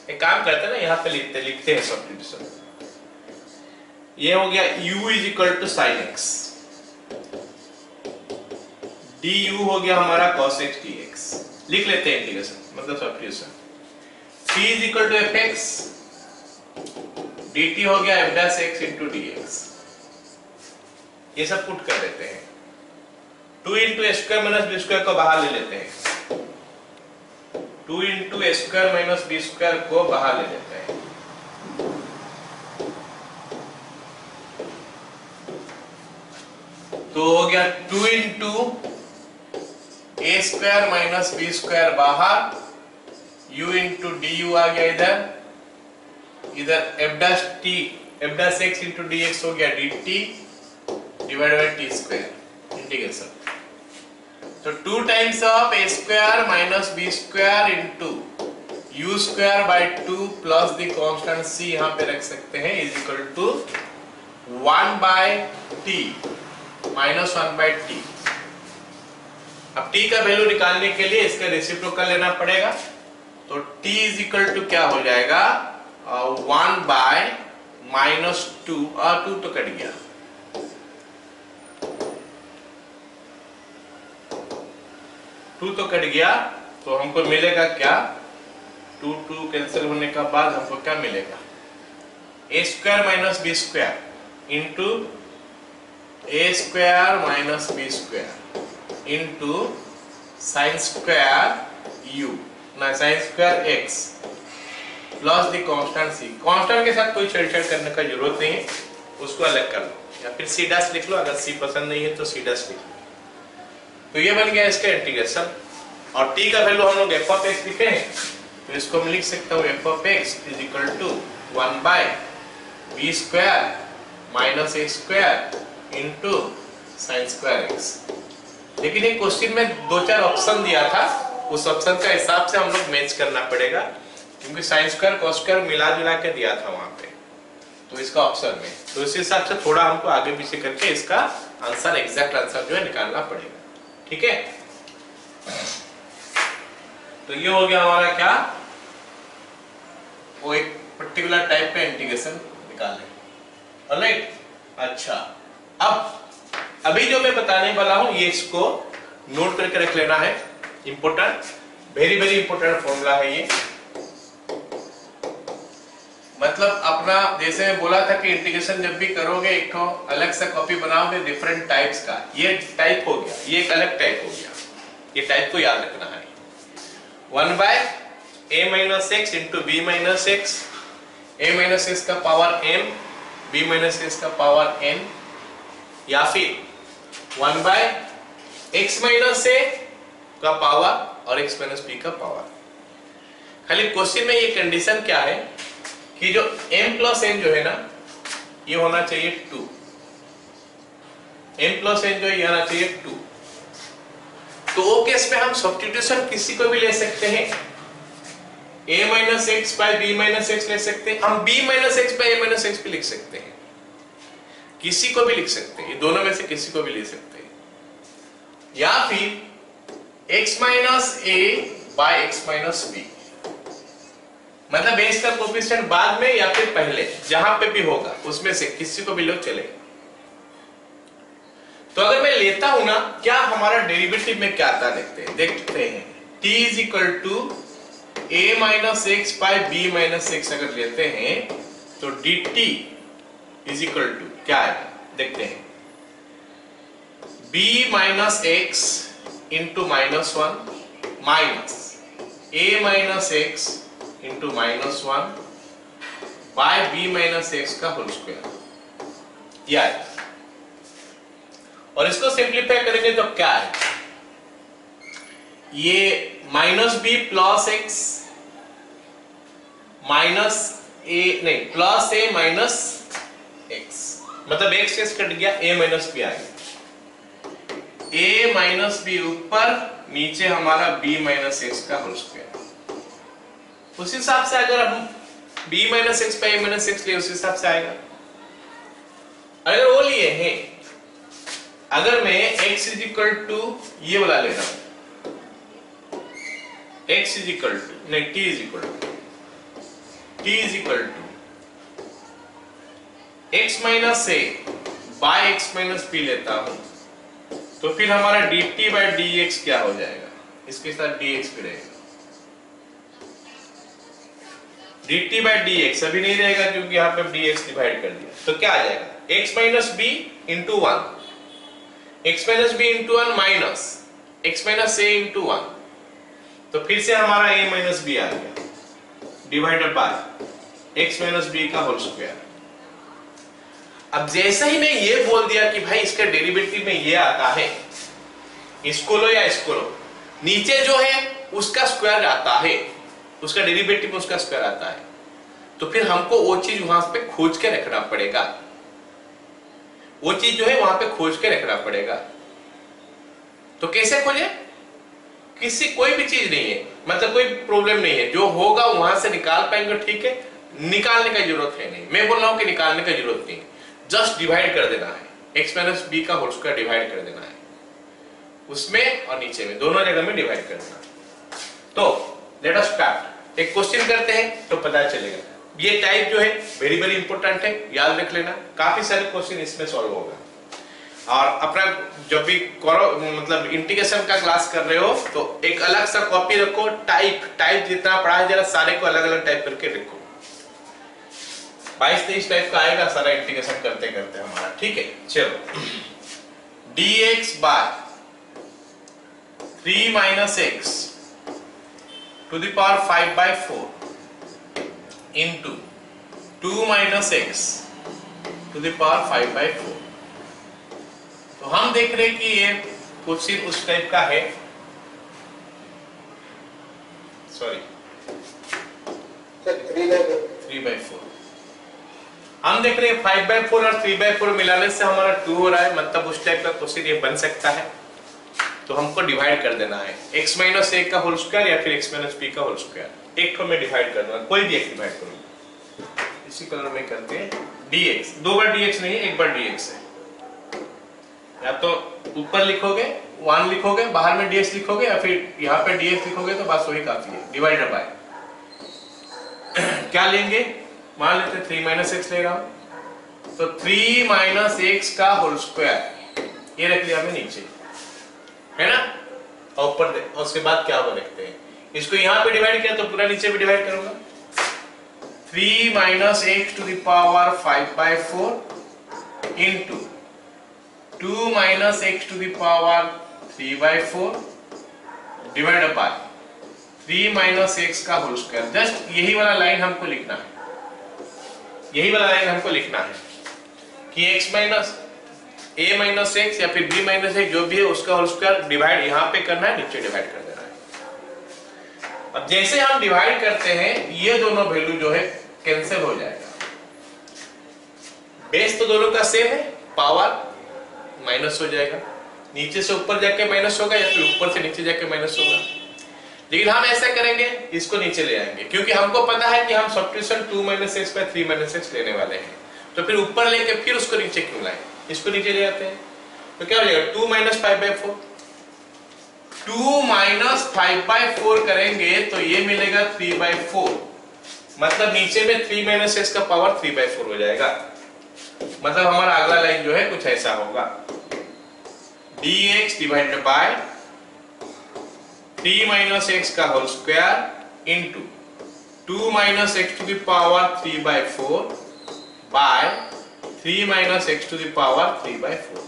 एक काम करते हैं ना, यहाँ पे लिखते हैं सब्स्टिट्यूशन। ये हो गया u is equal to sine x, du हो गया हमारा cos x dx। लिख लेते हैं इंटीग्रेशन, मतलब substitution. c is equal to fx, dt हो गया f dash x into dx। ये सब पुट कर देते हैं। 2 इंटू ए स्क्वायर माइनस बी स्क्वायर को बाहर ले लेते हैं। 2 इंटू ए स्क्वायर माइनस बी स्क्वायर को बाहर ले लेते हैं। तो हो गया 2 इंटू ए स्क्वायर माइनस बी स्क्वायर बाहर, u इंटू डी यू आ गया इधर, इधर f dash x into D x हो गया d t divide by t square integration. तो 2 times of a square minus B square into u square by 2 plus the constant c यहाँ पे रख सकते हैं is equal to 1/t minus 1/t। अब t का वैल्यू निकालने के लिए इसका रेसिप्रोकल लेना पड़ेगा। तो t इज इक्वल टू क्या हो जाएगा 1/-2 और 2 तो कट गया, तो कट गया, तो हमको मिलेगा क्या 2 कैंसिल होने का बाद हमको क्या मिलेगा a square minus B square into A square minus B square into sine square u ना sine square x plus the constant c. Constant के साथ कोई छेड़छाड़ करने का जरूरत नहीं है, उसको अलग कर लो या फिर सी डैश लिख लो, अगर सी पसंद नहीं है तो सी डैश लिख लो। तो ये बन गया इसका इंटीग्रेशन। और टी का वैल्यू हम लोग एफ ऑफ एक्स लिखे हैं, तो इसको मैं लिख सकता हूँ f of x is equal to 1 by b square minus a square into sine square x. लेकिन एक क्वेश्चन में 2-4 ऑप्शन दिया था, उस ऑप्शन का हिसाब से हम लोग मैच करना पड़ेगा, क्योंकि साइन स्क्वायर कॉस स्क्वायर मिला जुला के दिया था वहां पे, तो इसका ऑप्शन में, तो इस हिसाब से थोड़ा हमको आगे पीछे करके इसका आंसर, एग्जैक्ट आंसर जो है निकालना पड़ेगा। ठीक है, तो ये हो गया हमारा क्या, वो एक पर्टिकुलर टाइप पे इंटीग्रेशन निकालने। ऑलराइट, अच्छा अब अभी जो मैं बताने वाला हूं ये इसको नोट करके रख लेना है, important, very very important formula है ये। मतलब अपना जैसे मैं बोला था कि इंटीग्रेशन जब भी करोगे एक तो अलग सा कॉपी बनाओगे डिफरेंट टाइप्स का, ये टाइप हो गया, ये एक अलग टाइप हो गया, ये टाइप को याद रखना है। 1 by a minus x into b minus x, a minus x का power m, b minus x का पावर n, या फिर 1 बाय x माइनस a का पावर और x माइनस b का पावर। खाली क्वेश्चन में ये कंडीशन क्या है कि जो m प्लस n जो है ना, ये होना चाहिए 2, m प्लस n जो है ये होना चाहिए 2। तो वो केस में हम सब्स्टिट्यूशन किसी को भी ले सकते हैं, a minus x by b minus x ले सकते हैं, हम b minus x by a minus x भी लिख सकते हैं, किसी को भी लिख सकते हैं, ये दोनों में से किसी को भी ले सकते हैं, या फिर x minus a by x minus b, मतलब बेस का कोएफिशिएंट बाद में या फिर पहले, जहां पे भी होगा उसमें से किसी को भी लो चलेगा। तो अगर मैं लेता हूं ना, क्या हमारा डेरिवेटिव में क्या आता है देखते हैं। t is equal to a minus x by b minus x अगर लेते हैं तो dt इज इक्वल टू क्या है देखते हैं, b minus x into minus 1 minus a minus x into minus 1 by b minus x का होल स्क्वायर, या और इसको सिंप्लीफाई करेंगे तो क्या है, ये minus b plus x minus a, नहीं प्लस ए माइनस एक्स, मतलब एक्स एक्स कट गया, ए माइनस बी आ गया, ए माइनस बी ऊपर, नीचे हमारा बी माइनस एक्स का होल स्क्वायर। उस हिसाब से अगर हम b minus x by A minus x ले, उस हिसाब से आएगा। अगर वो लिए हैं, अगर मैं x इज इक्वल टू ये वाला ले रहा हूं, x इज इक्वल टू नहीं t is equal to x minus a by x minus b लेता हूं, तो फिर हमारा dt बाय dx क्या हो जाएगा, इसके साथ dx भी रहेगा, dt बाय dx अभी नहीं रहेगा क्योंकि यहाँ पे dx डिवाइड कर दिया, तो क्या आ जाएगा x minus b into 1, x minus b into 1 minus x minus a into 1, तो फिर से हमारा a माइनस बी आ गया divided by x minus b का होल स्क्वायर। अब जैसे ही मैं ये बोल दिया कि भाई इसका डेरिवेटिव में ये आता है, इसको लो या इसको लो, नीचे जो है उसका स्क्वायर आता है, उसका डेरिवेटिव में उसका स्क्वायर आता है, तो फिर हमको वो चीज वहां पे खोज के रखना पड़ेगा, वो चीज जो है वहां पे खोज के रखना पड़ेगा। तो कैसे खोजे, किसी कोई भी चीज नहीं है, मतलब कोई प्रॉब्लम नहीं है, जो होगा वहां से निकाल पाएंगे, ठीक है, निकालने की जरूरत है नहीं, मैं बोल रहा हूं कि निकालने की जरूरत नहीं, जस्ट डिवाइड कर देना है, x माइनस बी का होल स्क्वायर डिवाइड कर देना है, उसमें और नीचे में दोनों जगह में डिवाइड कर देना। तो लेट अस स्टार्ट, एक क्वेश्चन करते हैं तो पता चलेगा। ये टाइप जो है वेरी वेरी इंपॉर्टेंट है, याद रख लेना, काफी सारे क्वेश्चन इसमें सॉल्व होगा। और अपना जब भी करो, मतलब इंटीग्रेशन का क्लास कर रहे हो तो एक अलग सा कॉपी रखो, टाइप जितना पढ़ा है जरा सारे को अलग अलग टाइप करके रखो, 22-23 टाइप का आएगा सारा इंटीग्रेशन करते करते हमारा, ठीक है। चलो, dx by 3 minus x to the power 5/4 into 2 minus x to the power 5/4। तो हम देख रहे हैं कि ये क्वेश्चन उस टाइप का है, सॉरी 3/4। हम देख रहे हैं 5/4 और 3/4 मिलाने से हमारा 2 हो रहा है, मतलब उस टाइप का क्वेश्चन ये बन सकता है। तो हमको डिवाइड कर देना है x माइनस ए का होल स्क्वायर या फिर x माइनस बी का होल स्क्वायर। एक को मैं डिवाइड कर दूंगा, कोई भी एक डिवाइड करूंगा। इसी कलर में करते हैं dx, 2 बार dx नहीं है, एक बार dx है। या तो ऊपर लिखोगे 1 लिखोगे, बाहर में dx लिखोगे, या फिर यहाँ पे dx लिखोगे तो बस वही काफी है। डिवाइडेड बाय क्या लेंगे, मान लेते हैं 3 माइनस एक्स ले रहा हूं, तो 3 माइनस एक्स का होल स्क्वायर ये रख लिया हमने नीचे, है ना। और ऊपर और उसके बाद क्या होगा देखते हैं। इसको यहाँ पे डिवाइड किया तो पूरा नीचे भी डिवाइड करूंगा। 3 minus x to the power 5/4 into 2 minus x to the power 3/4 divide by 3 minus x का होल स्क्वायर। जस्ट यही वाला लाइन हमको लिखना है, यही वाला लाइन हमको लिखना है कि x minus a minus x या फिर b माइनस एक्स जो भी है उसका होल स्क्वायर डिवाइड यहाँ पे करना है, नीचे डिवाइड कर देना है। अब जैसे हम डिवाइड करते हैं ये दोनों वैल्यू जो है कैंसिल हो जाएगा। बेस तो दोनों का सेम है, पावर माइनस हो जाएगा, नीचे से ऊपर जाके माइनस होगा या फिर ऊपर से नीचे जाके माइनस होगा। लेकिन हम ऐसा करेंगे, इसको नीचे ले आएंगे क्योंकि हमको पता है कि हम substitution 2 minus x by 3 minus x लेने वाले हैं। तो फिर ऊपर लेके फिर उसको नीचे क्यों लाएं, इसको नीचे ले आते हैं। तो क्या हो जाएगा 2 माइनस 5/4, 2 माइनस 5/4 करेंगे तो ये मिलेगा 3/4, मतलब नीचे में 3 माइनस एक्स का पावर 3/4 हो जाएगा। मतलब हमारा अगला लाइन जो है कुछ ऐसा होगा, dx divided by 3 minus x का whole square into 2 minus x to the power 3/4 by 3 minus x to the power 3/4।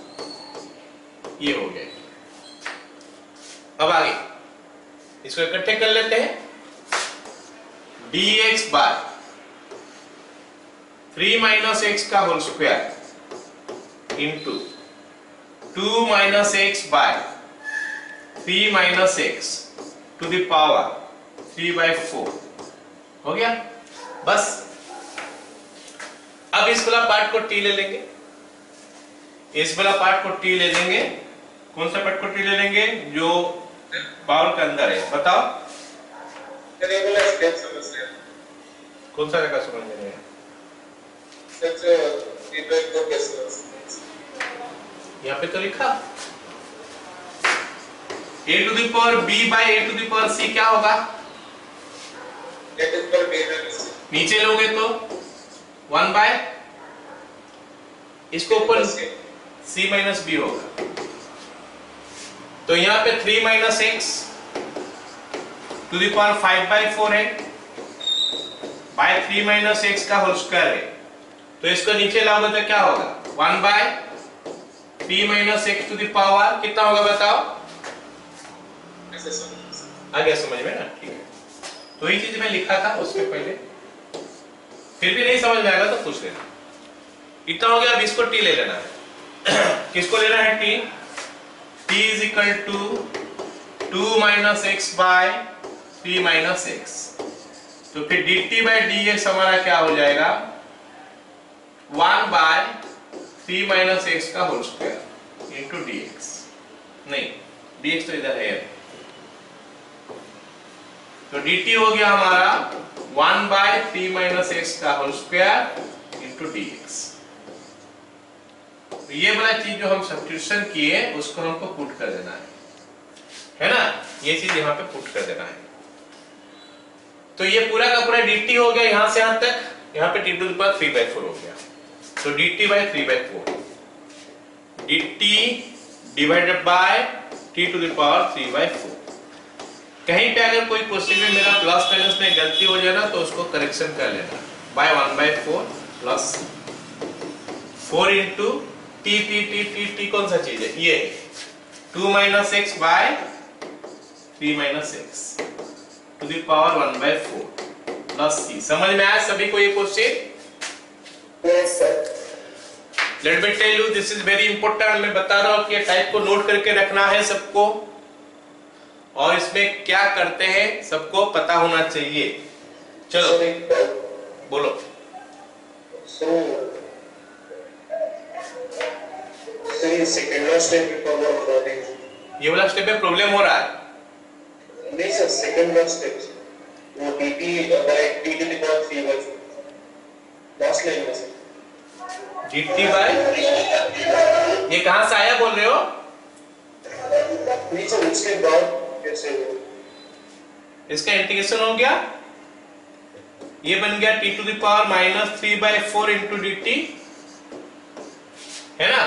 ये हो गया। अब आगे इसको इकट्ठे कर लेते हैं। dx बाय 3 माइनस एक्स का whole square into 2 minus x by 3 minus x to the power 3/4 हो गया। बस अब इस वाला पार्ट को t ले लेंगे, इस वाला पार्ट को t ले लेंगे। कौन सा पार्ट को t ले लेंगे, जो बाउल के अंदर है, बताओ कौन सा जगह समझ में नहीं है। यहाँ पे तो लिखा a to the power b by a to the power c क्या होगा, नीचे लोगे तो 1 बाय इसको ऊपर c माइनस b होगा। तो यहाँ पे 3 minus x to the power 5/4 है बाय 3 माइनस एक्स का होल स्क्वायर है। तो इसको नीचे लाओगे तो क्या होगा, 1 by 3 minus x to the power कितना होगा बताओ, आ गया समझ में ना। ठीक है, तो ये चीज मैं लिखा था उसके पहले, फिर भी नहीं समझ में आएगा तो पूछ लेना। इतना हो गया। अब इसको t ले लेना है। किसको लेना है t, t is equal to 2 minus x by 3 minus x. तो फिर dt बाय dx हमारा क्या हो जाएगा, 1 बाय 3 माइनस एक्स का होल स्क्वायर इंटू dx। नहीं, dx तो इधर है, तो dt हो गया हमारा 1 बाय 3 माइनस एक्स का होल स्क्वायर इंटू dx। तो ये वाला चीज जो हम सब्स्टिट्यूशन किए उसको हमको पुट कर देना है ना, ये चीज यहाँ पे पुट कर देना है। तो ये पूरा का पूरा dt हो गया यहां से यहां तक, यहाँ पे t टू द पावर 3/4 हो गया। तो dt by 3/4, dt divided by t to the power 3/4। कहीं पे अगर कोई क्वेश्चन में मेरा प्लस माइनस में गलती हो जाए ना तो उसको करेक्शन कर लेना, बाय 1/4 प्लस 4 इंटू t कौन सा चीज है, ये 2 minus x by 3 minus x to the power 1/4 plus c. समझ में आया सभी को ये question? Yes, sir. Let me tell you, this is very important. मैं बता रहा हूं कि ये टाइप को नोट करके रखना है सबको, और इसमें क्या करते हैं सबको पता होना चाहिए। चलो बोलो। सेकंड लॉ स्टेप पे प्रॉब्लम हो रहा है। ये वाला स्टेप में प्रॉब्लम हो रहा है? नहीं सर, सेकंड लॉ स्टेप वो dt by t to the power 3 by 4 last line में सर। dt by ये कहां से आया बोल रहे हो? नहीं सर, उसके बाद कैसे हो? इसका इंटीग्रेशन हो गया, ये बन गया t to the power -3 by 4 into dt, है ना?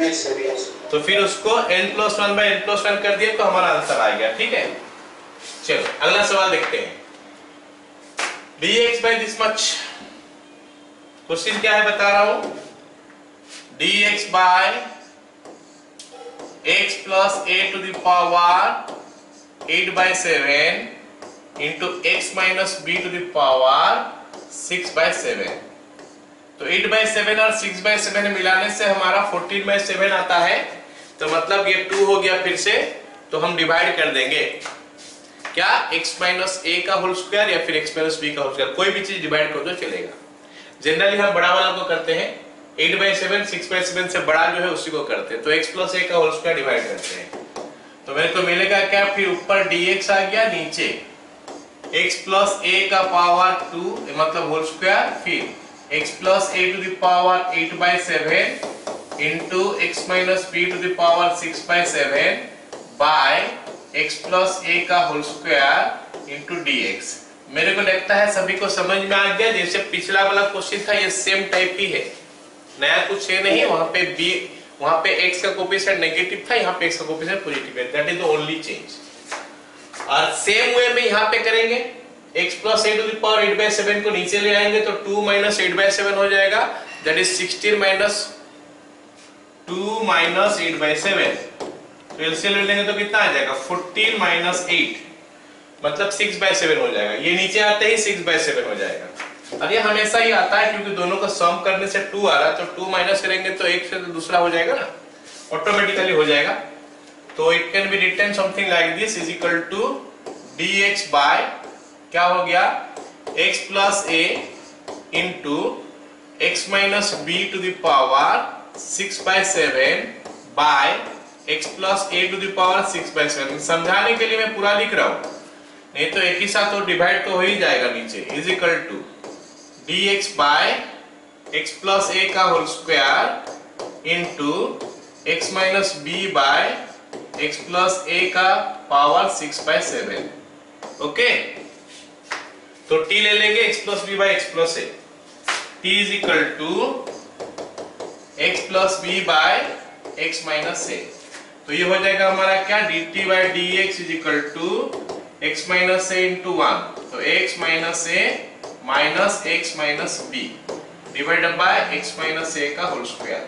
Yes sir, yes. तो फिर उसको n+1 by n+1 कर दिया तो हमारा आंसर आ गया। ठीक है, चलो अगला सवाल देखते हैं। dx by this much, question क्या है बता रहा हूं। dx by x plus a to the power 8 by 7 into x minus b to the power 6 by 7। तो 8 by 7 और 6 by 7 मिलाने से हमारा 14 by 7 आता है। तो मतलब ये 2 हो गया फिर से, तो हम डिवाइड कर देंगे क्या, x माइनस a का होल स्क्वायर या फिर x माइनस b का होल स्क्वायर, कोई भी चीज डिवाइड कर दो चलेगा। जनरली हम बड़ा वाला को करते हैं, 8 by 7 6 by 7 से बड़ा जो है उसी को करते हैं। तो x प्लस a का होल स्क्वायर डिवाइड करते हैं, तो मेरे को मिलेगा क्या, फिर ऊपर dx आ गया, नीचे x प्लस a का पावर 2 मतलब होल स्क्वायर, फिर x plus a to the power 8 by 7 into x minus b to the power 6 by 7 by x plus a का होल स्क्वायर इंटू dx। मेरे को लगता है सभी को समझ में आ गया। जैसे पिछला वाला क्वेश्चन था ये सेम टाइप ही है, नया कुछ है नहीं। वहां पे x का कोएफिशिएंट नेगेटिव था, यहाँ पे x का कोएफिशिएंट पॉजिटिव है, that is the only change. और सेम वे में यहाँ पे करेंगे, x plus a to the power 8 by 7 को नीचे ले आएंगे तो 2 माइनस 8 by 7 हो जाएगा, that is 16 minus 2 minus 8 by 7। तो एलसीएम ले लेंगे तो कितना आ जाएगा, 14 माइनस 8 मतलब 6 by 7 हो जाएगा। ये नीचे आते ही 6 by 7 हो जाएगा। और ये हमेशा ही आता है क्योंकि दोनों का सम करने से 2 आ रहा है, तो 2 माइनस करेंगे तो एक से दूसरा हो जाएगा ना, ऑटोमेटिकली हो जाएगा। तो it can be written something like this is equal to dx by क्या हो गया, x plus a into x minus b to the power 6 by 7 by x plus a to the power 6 by 7। समझाने के लिए मैं पूरा लिख रहा हूं, नहीं तो एक ही साथ तो डिवाइड तो हो ही जाएगा नीचे, is equal to dx by x plus a का whole square into x minus b by x plus a का पावर 6 by 7। ओके, तो t ले लेंगे x plus b by x plus a, t is equal to x plus b by x minus a। तो ये हो जाएगा हमारा क्या, dt by dx is equal to x minus a into 1, तो x minus a minus x minus b divided by x minus a का whole square.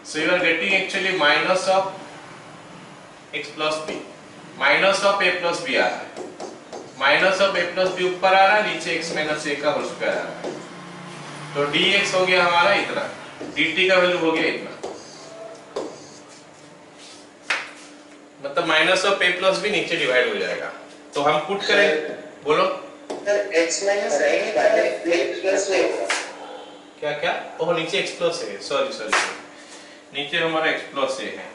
So you are getting actually minus of x plus b, minus of a plus b आ रहा है, minus of a plus b ऊपर आ रहा है, नीचे x minus a का होल स्क्वायर आ रहा है। तो dx हो गया हमारा इतना, dt का वैल्यू हो गया इतना, मतलब minus of a plus b नीचे डिवाइड हो जाएगा। तो हम पुट करें, बोलो x minus x plus a क्या क्या, ओह नीचे x प्लस है, सॉरी नीचे हमारा x प्लस a है,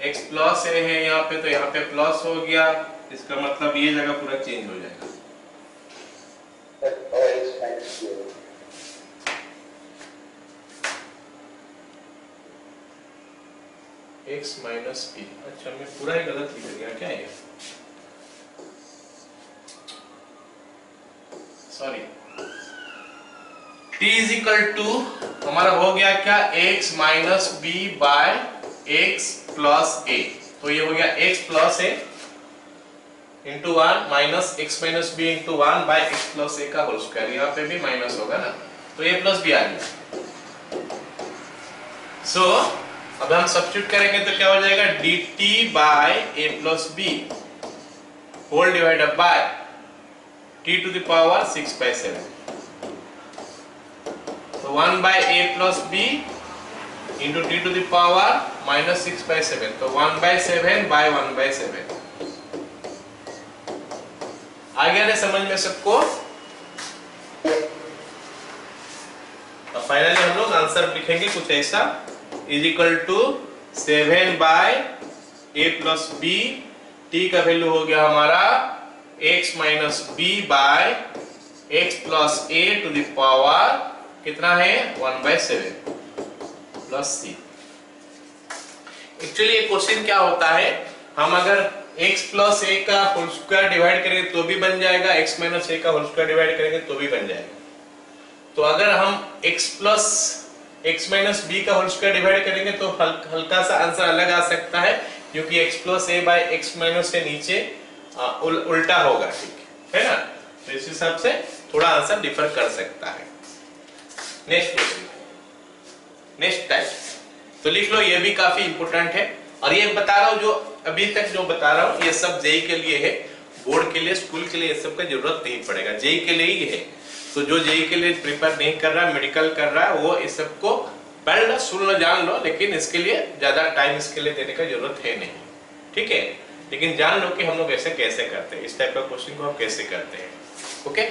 x प्लस a है यहाँ पे, तो यहाँ पे प्लस हो गया, इसका मतलब ये जगह पूरा चेंज हो जाएगा। x माइनस b, अच्छा मैं पूरा ही गलत लिख दिया क्या ये, sorry. t is equal to हमारा हो गया क्या, x minus b by x plus a, तो ये हो गया x plus a into 1 minus x minus b into 1 by x plus a का होल स्क्वायर, यहाँ पे भी माइनस होगा ना, तो a प्लस b आ गया। सो अब हम सब्स्टिट्यूट करेंगे तो क्या हो जाएगा, dt by a plus b whole divided by t to the power 6/7। तो 1/a+b into t to the power -6/7, तो 1/7/1/7। आ गया ना समझ में सबको? तो फाइनली हम लोग आंसर लिखेंगे कुछ ऐसा, is equal to 7/a+b, t का वैल्यू हो गया हमारा x - b by x + a to the power कितना है 1/7 प्लस c। एक्चुअली ये क्वेश्चन क्या होता है, हम अगर x + a का होल स्क्वायर डिवाइड करेंगे तो भी बन जाएगा, x - a का होल स्क्वायर डिवाइड करेंगे तो भी बन जाएगा। तो अगर हम x - b का होल स्क्वायर डिवाइड करेंगे तो हल्का सा आंसर अलग आ सकता है, क्योंकि x + a by x - a नीचे उल्टा होगा, ठीक है ना? तो इस हिसाब से थोड़ा आंसर डिफर कर सकता है। नेक्स्ट टाइप तो लिख लो, ये भी काफी इंपॉर्टेंट है। और ये बता रहा हूँ, जो अभी तक जो बता रहा हूँ ये सब जेई के लिए है, बोर्ड के लिए, स्कूल के लिए ये सब का जरूरत नहीं पड़ेगा, जेई के लिए ही है। तो जो जेई के लिए प्रिपेयर नहीं कर रहा, मेडिकल कर रहा है, वो इस सब को पढ़ लो, सुन लो, जान लो, लेकिन इसके लिए ज्यादा टाइम इसके लिए देने का जरूरत है नहीं, ठीक है? लेकिन जान लो कि हम लोग ऐसे कैसे करते हैं, इस टाइप का क्वेश्चन को हम कैसे करते हैं। ओके,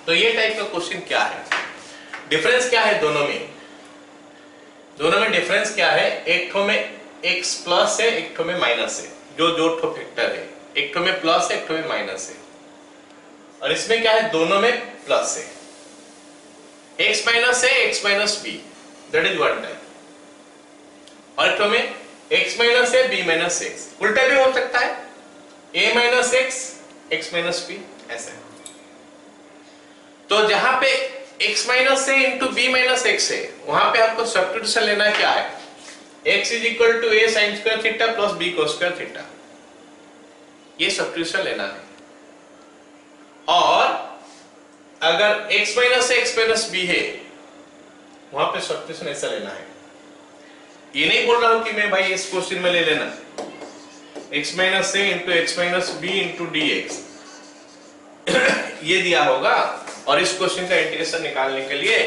तो ये टाइप का क्वेश्चन क्या है, डिफरेंस क्या है दोनों में? दोनों में डिफरेंस क्या है? एक ठो में x प्लस है, एक ठो में माइनस है, जो ठो फैक्टर है, एक ठो में प्लस है, एक ठो में माइनस है। और इसमें क्या है, दोनों में प्लस है, x माइनस है, x minus b, that is one type. और एक ठो में x माइनस है, b माइनस x, उल्टा भी हो सकता है, a minus x, x minus b, ऐसा। तो जहां पे x माइनस है इंटू b माइनस x है, वहां पे आपको सब्स्टिट्यूशन लेना क्या है, x is equal to a sine square theta plus b cos square theta, ये सब्स्टिट्यूशन लेना है। और अगर x माइनस है, x माइनस b है, वहां पे सब्स्टिट्यूशन ऐसा लेना है। ये नहीं बोल रहा हूं कि मैं भाई इस क्वेश्चन में ले लेना x माइनस है into x minus b into dx ये दिया होगा और इस क्वेश्चन का इंटीग्रेशन निकालने के लिए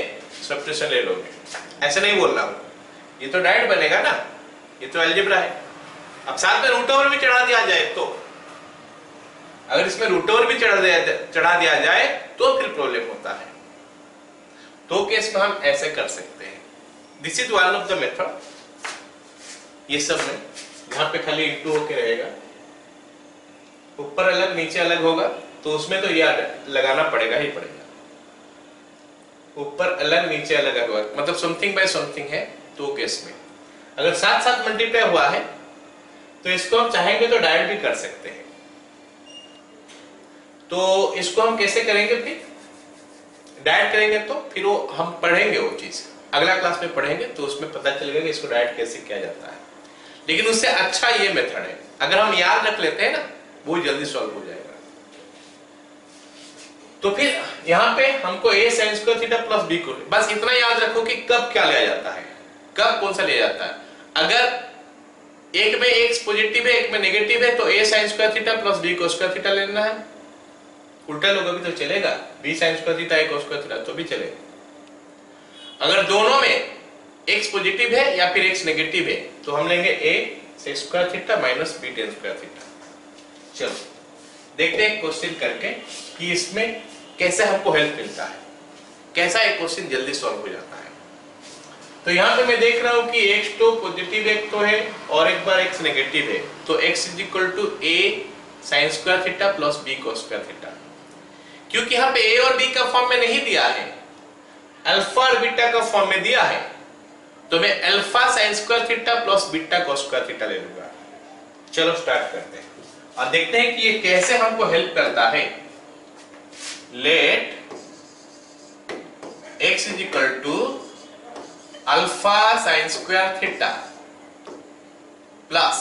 सब्स्टिट्यूशन ले लोगे, ऐसे नहीं बोल रहा हूं। ये तो डायरेक्ट बनेगा ना, ये तो अलजेब्रा है। अब साथ में रूट ओवर भी चढ़ा दिया जाए तो, अगर इसमें रूट ओवर भी चढ़ा दिया जाए तो फिर प्रॉब्लम होता है। तो केस में हम ऐसे कर सकते हैं, this is one of the method. ये सब में यहाँ पे खाली इंटू होके रहेगा, ऊपर अलग नीचे अलग होगा, तो उसमें तो याद लगाना पड़ेगा ही पड़ेगा, ऊपर अलग नीचे अलग होगा, मतलब समथिंग बाय समथिंग है। तो केस में अगर साथ साथ मल्टीप्लाई हुआ है तो इसको हम चाहेंगे तो डायरेक्ट भी कर सकते हैं। तो इसको हम कैसे करेंगे, फिर डायरेक्ट करेंगे तो फिर वो हम पढ़ेंगे, वो चीज अगला क्लास में पढ़ेंगे, तो उसमें पता चलेगा कि इसको डायरेक्ट कैसे किया जाता है। लेकिन उससे अच्छा ये मेथड है, अगर हम याद रख लेते हैं ना, वो जल्दी सॉल्व हो जाएगा। तो फिर यहाँ पे हमको a sin square theta plus b को, बस इतना याद रखो कि कब क्या लिया जाता है, कब कौन सा लिया जाता है। अगर एक में x पॉजिटिव है, एक में नेगेटिव है, तो a sin square theta plus b cos square theta लेना है। उल्टा लोग भी तो चलेगा, b sin square theta a cos square theta तो भी चलेगा। अगर दोनों में x पॉजिटिव है या फिर x नेगेटिव है, तो हम लेंगे a sec square theta minus b tan square theta. चलो देखते हैं क्वेश्चन करके कि इसमें कैसे हमको हेल्प मिलता है, कैसा एक क्वेश्चन जल्दी सॉल्व हो जाता है। तो यहाँ पे मैं देख रहा हूँ कि x तो पॉजिटिव एक तो है और एक बार x नेगेटिव है, तो x is equal to a sin square theta plus b cos square theta. क्योंकि यहाँ पे a और b का फॉर्म में नहीं दिया है, अल्फा और बीटा का फॉर्म में दिया है, तो मैं alpha sin square theta plus beta cos square theta ले लूंगा। चलो स्टार्ट करते हैं और देखते हैं कि ये कैसे हमको हेल्प करता है। Let x is equal to alpha sin square theta plus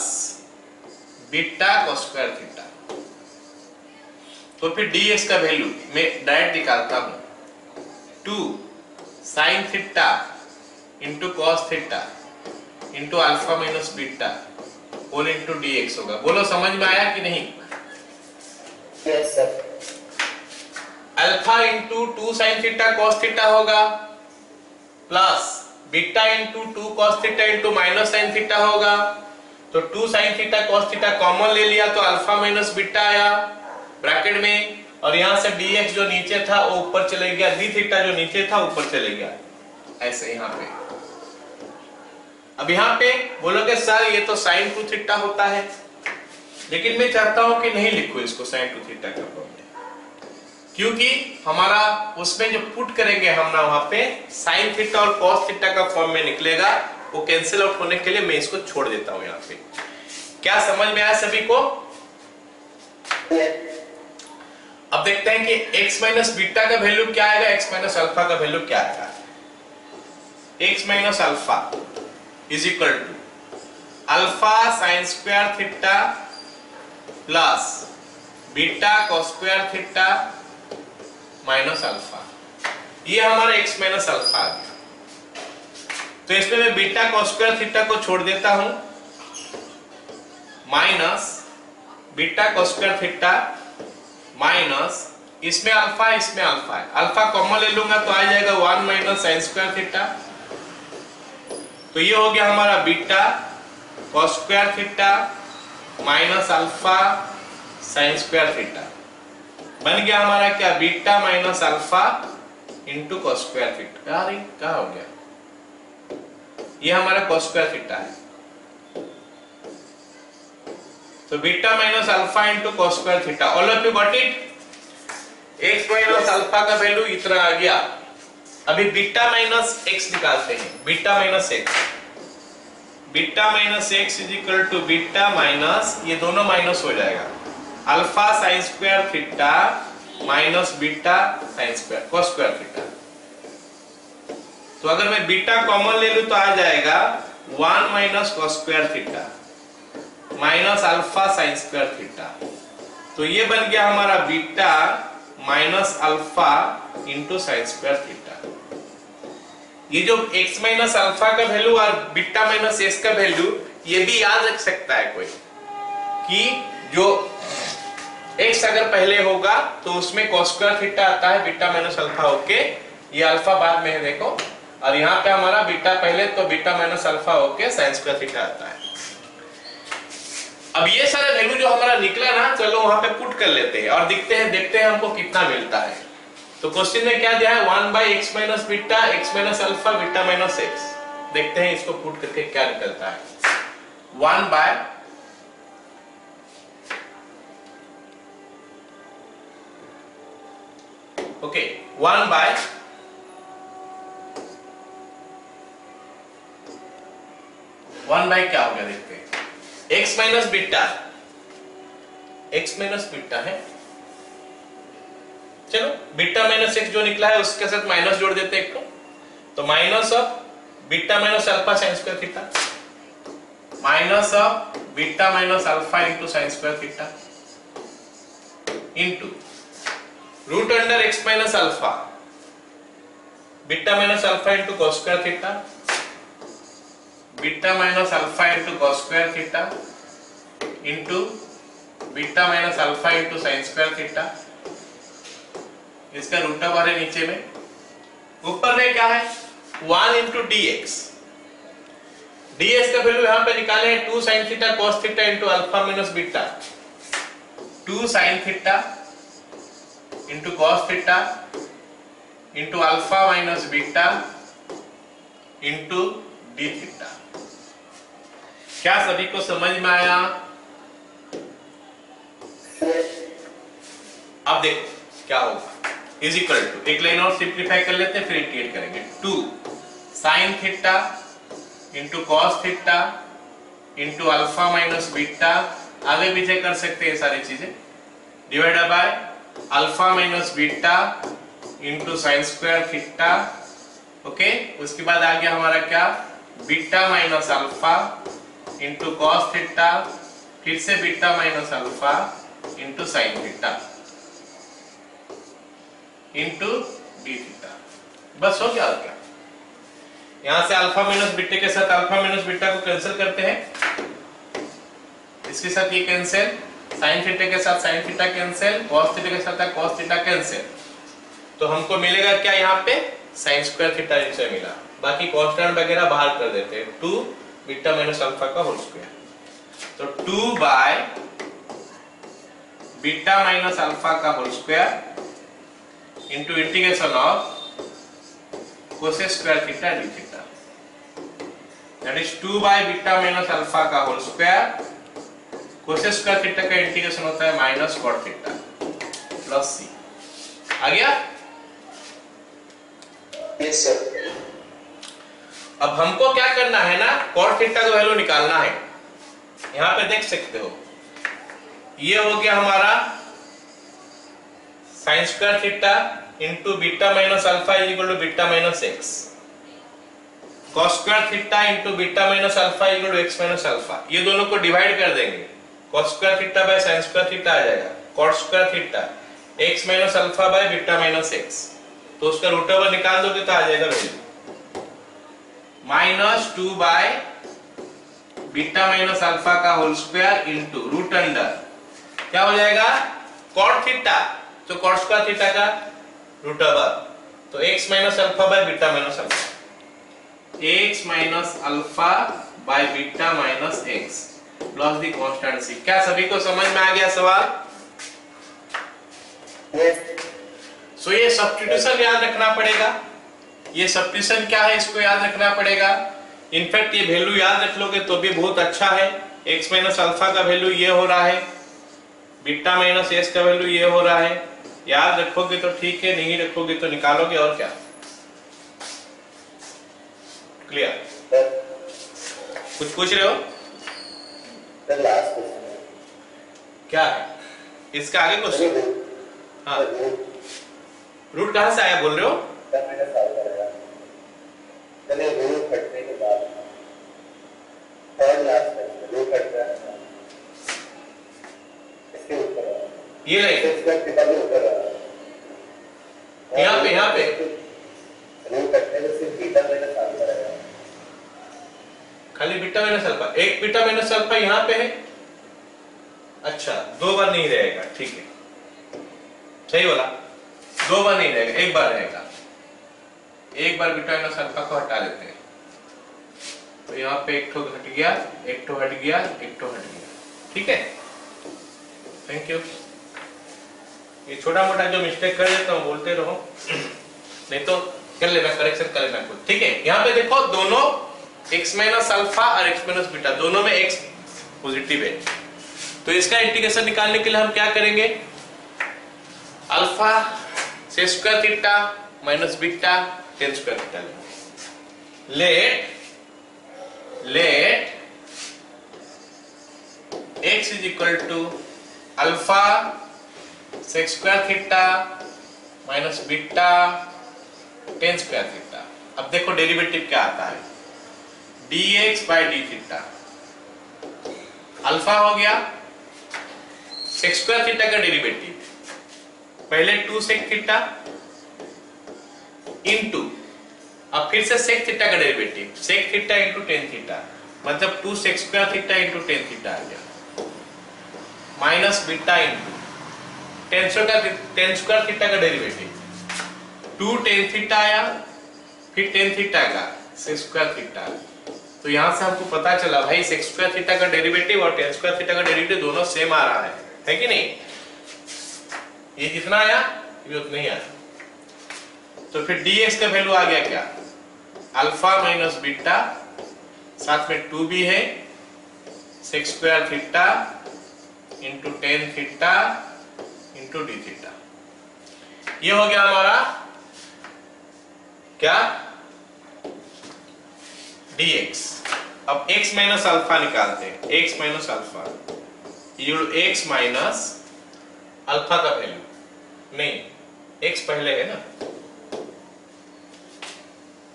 beta cos square theta. तो फिर dx का वैल्यू मैं डायरेक्ट निकालता हूं, 2 sin theta into cos theta into alpha minus beta whole into dx होगा। बोलो समझ में आया कि नहीं? Yes, sir. Alpha into 2 sine theta cos theta होगा plus beta into 2 cos theta into minus sine theta होगा। तो 2 sine theta cos theta common ले लिया तो अल्फा माइनस बीटा आया ब्रैकेट में, और यहां से dx जो नीचे था वो ऊपर चले गया, d थीटा जो नीचे था ऊपर चले गया, ऐसे यहां पे। अब यहां पे बोलोगे सर ये तो साइन 2 थीटा होता है, लेकिन मैं चाहता हूं कि नहीं लिखो इसको साइन 2 थीटा का फॉर्म में, क्योंकि हमारा उसमें जो पुट करेंगे हम ना वहां पे साइन थीटा और कॉस थीटा का फॉर्म में निकलेगा, वो कैंसिल आउट होने के लिए मैं इसको छोड़ देता हूं यहां पे। क्या समझ में आया सभी को? अब देखते हैं कि x माइनस बीटा का वैल्यू क्या आएगा, x माइनस अल्फा का वैल्यू क्या आएगा। x minus alpha is equal to alpha sine square theta plus beta cos square theta minus alpha, ये हमारा x माइनस अल्फा आ गया। तो इसमें मैं बीटा कॉस स्क्वायर थीटा को छोड़ देता हूं, minus beta cos square theta minus इसमें अल्फा है, अल्फा कॉमन ले लूंगा तो आ जाएगा 1 माइनस साइन स्क्वायर थीटा। तो ये हो गया हमारा beta cos square theta minus alpha sine square theta, बन गया हमारा क्या, beta minus alpha into cos square theta. अरे क्या हो गया, ये हमारा कॉस स्क्वायर थीटा है, तो beta minus alpha into cos square theta. All of you got it? x minus alpha का वैल्यू इतना आ गया। अभी बीटा माइनस x निकालते हैं, beta minus x, beta minus x is equal to beta minus, ये दोनों माइनस हो जाएगा, alpha sine square theta minus beta sine square cos square theta. तो अगर मैं बीटा कॉमन ले लूं तो आ जाएगा 1 minus cos square theta minus alpha sine square theta. तो ये बन गया हमारा beta minus alpha into sine square theta. ये जो x माइनस अल्फा का वैल्यू और बीटा माइनस s का वैल्यू, ये भी याद रख सकता है कोई कि जो x अगर पहले होगा तो उसमें cos स्क्वायर थीटा आता है बीटा माइनस अल्फा होके, ये अल्फा बाद में है देखो, और यहाँ पे हमारा बीटा पहले तो बीटा माइनस अल्फा होके साइन स्क्वायर थीटा आता है। अब ये सारे वैल्यू जो हमारा निकला ना, चलो वहां पे पुट कर लेते हैं और देखते हैं हमको कितना मिलता है। तो क्वेश्चन में क्या दिया है, 1 by x minus beta x minus alpha beta minus x. देखते हैं इसको पुट करके क्या निकलता है। 1 बाय ओके 1 बाय क्या हो गया देखते हैं, x minus beta, x minus beta है, चलो बीटा माइनस एक्स जो निकला है उसके साथ माइनस जोड़ देते हैं एक तो minus of beta minus alpha sine square theta minus of beta minus alpha into sine square theta into root under x minus alpha beta minus alpha into cos square theta beta minus alpha into cos square theta into beta minus alpha into sine square theta. इसका root over है नीचे में, ऊपर में क्या है 1 into dx। dx का value यहां पे निकाले हैं 2 sin theta cos theta into alpha minus beta, 2 sin theta into cos theta into alpha minus beta into d theta. क्या सभी को समझ में आया? अब देखो क्या होगा, इज इक्वल टू एक लाइन और सिंप्लीफाई कर लेते हैं फिर इंटीग्रेट करेंगे, 2 sin theta into cos theta into alpha minus beta, आगे पीछे कर सकते हैं सारी चीजें, divided by alpha minus beta into sine square theta. Okay, उसके बाद आ गया हमारा क्या, beta minus alpha into cos theta फिर से beta minus alpha into sine theta into d theta. बस हो गया और क्या, यहां से अल्फा माइनस बीटा के साथ अल्फा माइनस बीटा को कैंसिल करते हैं, इसके साथ ये कैंसिल, साइन थीटा के साथ sine theta cancel, cos theta के साथ कॉस थीटा कैंसिल, तो हमको मिलेगा क्या यहाँ पे साइन स्क्वायर थीटा जैसे मिला। बाकी कांस्टेंट वगैरह बाहर कर देते हैं, 2 बीटा माइनस अल्फा का होल स्क्वायर। तो 2 बाय बीटा माइनस अल्फा का whole square into integration of cosec square theta d theta, that is 2 by beta minus alpha का whole square, cosec square theta का इंटीग्रेशन होता है minus cot theta plus c. आ गया? Yes sir. अब हमको क्या करना है ना, कॉट थीटा का वैल्यू निकालना है। यहां पे देख सकते हो ये हो गया हमारा sine square theta into beta minus alpha is equal to beta minus x, cos square theta into beta minus alpha is equal to x minus alpha. ये दोनों को डिवाइड कर देंगे, cos square theta by sine square theta आ जाएगा, cot square theta x minus alpha by beta minus x, तो उसका root over निकाल दोगे तो आ जाएगा value minus 2 by beta minus alpha का whole square into root under क्या हो जाएगा कॉट थीटा, तो कॉट स्क्वायर थीटा का रूट ओवर, तो x minus alpha by beta minus alpha, x minus alpha by beta minus x plus the constant c। क्या सभी को समझ में आ गया सवाल? सो ये सब्स्टिट्यूशन याद रखना पड़ेगा। ये सब्स्टिट्यूशन क्या है इसको याद रखना पड़ेगा। इनफैक्ट ये वैल्यू याद रख लोगे तो भी बहुत अच्छा है। x माइनस अल्फा का वैल्यू ये हो रहा है, बीटा माइनस s का वैल्यू ये हो रहा है। याद रखोगे तो ठीक है, नहीं रखोगे तो निकालोगे और क्या। क्लियर? कुछ पूछ रहे हो? लास्ट क्वेश्चन क्या है इसका आगे क्वेश्चन? हाँ, रूट कहां से आया बोल रहे हो? चलिए रूट कटने के बाद थर्ड लास्ट क्वेश्चन रूट कट रहा है इसके ऊपर ये नहीं, इसका कितना ऊपर यहाँ पे रूट कटने से सिर्फ बीटा माइनस अल्फा रहेगा, खाली बीटा माइनस अल्फा। एक बीटा माइनस अल्फा यहाँ पे है, अच्छा 2 बार नहीं रहेगा, ठीक है सही बोला, 2 बार नहीं रहेगा, 1 बार रहेगा। एक बार बीटा माइनस अल्फा को हटा लेते हैं, तो यहाँ पे एक ठो हट गया, एक ठो हट गया, एक ठो हट गया, ठीक है। Thank you. ये छोटा मोटा जो मिस्टेक कर देता हूँ बोलते रहो, नहीं तो कर लेना, करेक्शन कर लेना खुद, ठीक है। यहाँ पे देखो दोनों x माइनस अल्फा और x माइनस बीटा दोनों में x पॉजिटिव है, तो इसका इंटीग्रेशन निकालने के लिए हम क्या करेंगे, alpha sec square theta minus beta tan square theta लेंगे। Let x is equal to alpha sec square theta minus beta tan square theta. अब देखो डेरिवेटिव क्या आता है, dx by d theta, alpha हो गया सेक स्क्वायर थीटा का derivative, पहले 2 सेक थीटा इंटू, अब फिर से सेक थीटा का derivative, sec theta into tan theta, मतलब 2 sec square theta into tan theta आ गया, minus beta into ten square theta का डेरिवेटिव, 2 टेन थीटा आया, फिर टेन थीटा का सेक स्क्वायर थीटा। तो यहां से हमको पता चला भाई सेक स्क्वायर थीटा का डेरिवेटिव और टेन स्क्वायर थीटा का डेरिवेटिव दोनों सेम आ रहा है कि नहीं। ये कितना आया, ये उतना ही आया। तो फिर dx का वैल्यू आ गया क्या, अल्फा माइनस बीटा, साथ में 2 भी है, sec square theta into tan theta into d theta. ये हो गया हमारा क्या, dx। अब x माइनस अल्फा निकालते हैं, x minus alpha x minus alpha का वैल्यू, नहीं x पहले है ना,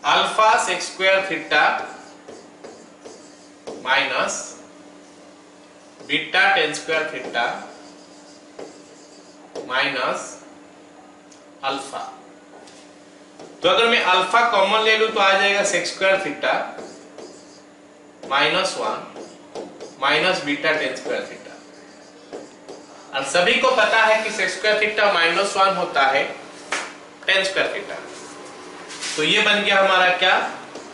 alpha sec square theta minus beta tan square theta minus alpha. तो अगर मैं अल्फा कॉमन ले लूं तो आ जाएगा sec square theta minus 1 minus beta tan square theta. और सभी को पता है कि sec स्क्वायर थीटा -1 होता है tan स्क्वायर थीटा। तो ये बन गया हमारा क्या,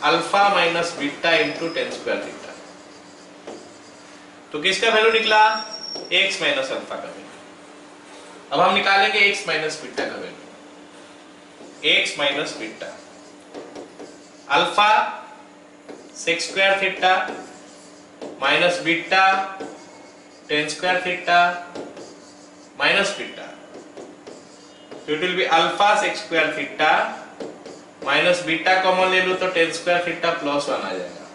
alpha minus beta into tan square theta. तो किसका वैल्यू निकला, x माइनस अल्फा का वैल्यू। अब हम निकालेंगे x माइनस बीटा का value, x minus beta alpha sec square theta minus beta tan square theta minus beta. तो it will be alpha sec square theta minus beta common ले लो तो tan square theta +1 आ जाएगा।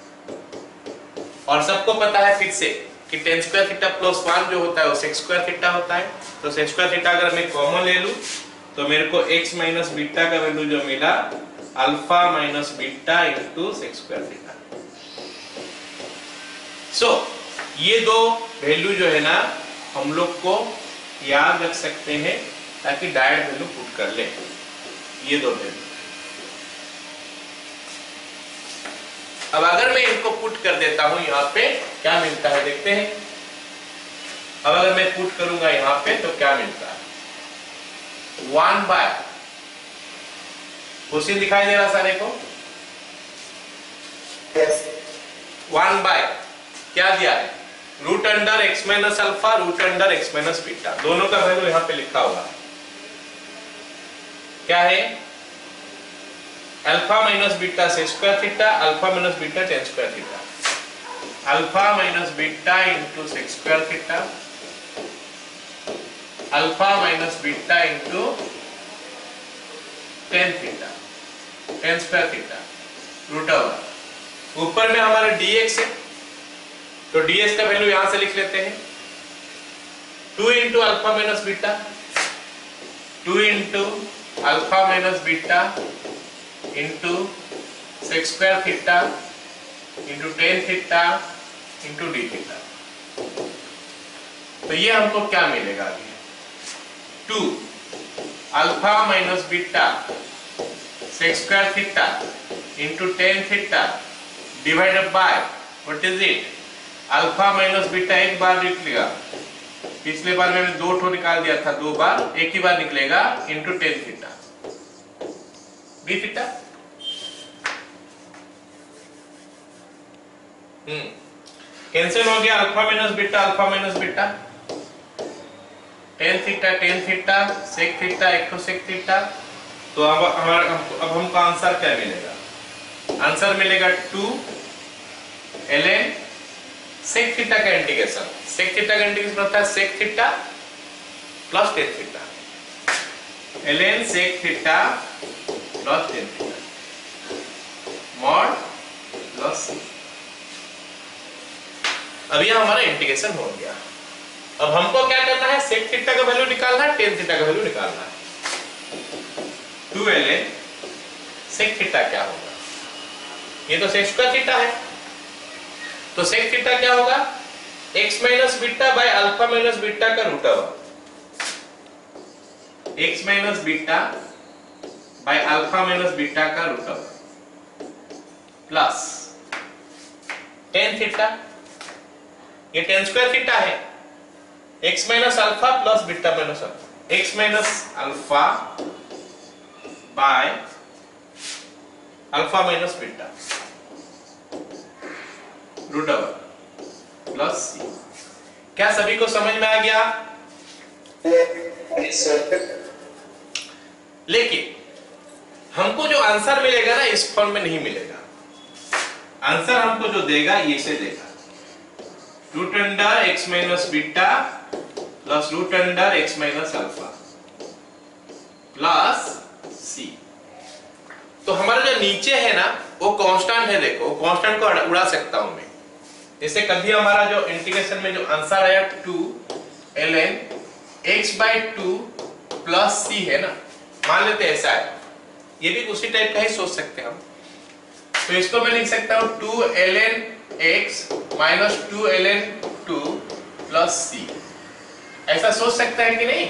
और सबको पता है फिर से कि tan स्क्वायर थीटा +1 जो होता है वो sec स्क्वायर थीटा होता है। तो sec स्क्वायर थीटा अगर मैं कॉमन ले लूं तो मेरे को x माइनस बीटा का वैल्यू जो मिला alpha minus beta into sec square theta. So ये दो वैल्यू जो है ना हम लोग को याद रख सकते हैं ताकि डायरेक्ट वैल्यू पुट कर ले। ये दो वैल्यू अब अगर मैं इनको पुट कर देता हूं यहाँ पे क्या मिलता है देखते हैं। अब अगर मैं पुट करूंगा यहाँ पे तो क्या मिलता है, 1 बाय क्वेश्चन दिखाई दे रहा सारे को, 1 बाय क्या दिया है, root under x minus alpha root under x minus beta. दोनों का वैल्यू यहाँ पे लिखा हुआ है। क्या है, alpha minus beta sec square theta alpha minus beta tan square theta, alpha minus beta into sec square theta alpha minus beta into tan theta tan square theta root over. ऊपर में हमारा dx है तो ds का value यहां से लिख लेते हैं, 2 into alpha minus beta 2 into alpha minus beta into sec square theta into tan theta into d theta. तो ये हमको क्या मिलेगा अभी, 2 alpha minus beta sec square theta into tan theta divided by what is it, alpha minus beta एक बार निकलेगा, पिछले बार मैंने 2 ठो निकाल दिया था, 2 बार, एक ही बार निकलेगा into tan theta d theta. Cancel हो गया, alpha minus beta tan theta sec theta एक तो sec थीटा। तो अब हमको आंसर क्या मिलेगा, आंसर मिलेगा 2 ln sec थीटा का इंटीग्रेशन, sec थीटा का इंटीग्रेशन होता है sec theta plus tan theta, ln sec theta plus tan theta mod plus c। अब यह हमारा इंटीग्रेशन हो गया। अब हमको क्या करना है, sec थीटा का वैल्यू निकालना है, tan थीटा का वैल्यू निकालना है। 2 ln sec थीटा क्या होगा, ये तो sec स्क्वायर थीटा है, तो sec थीटा क्या होगा, x minus beta by alpha minus beta का root over, x minus beta by alpha minus beta का root over plus tan theta, ये tan स्क्वायर थीटा है, x minus alpha plus beta minus alpha, x minus alpha by alpha minus beta root over plus c। क्या सभी को समझ में आ गया? लेकिन हमको जो आंसर मिलेगा ना इस फॉर्म में नहीं मिलेगा। आंसर हमको जो देगा ये से देगा, root under x minus beta plus root under x minus alpha plus c। तो हमारा जो नीचे है ना वो कांस्टेंट है, देखो कांस्टेंट को उड़ा सकता हूं मैं। जैसे कभी हमारा जो इंटीग्रेशन में जो आंसर आया 2 ln x/2 प्लस c है ना, मान लेते हैं ऐसा है, ये भी उसी टाइप का ही सोच सकते हैं हम। तो इसको मैं लिख सकता हूं 2 ln x minus 2 ln 2 plus c, ऐसा सोच सकते हैं कि नहीं?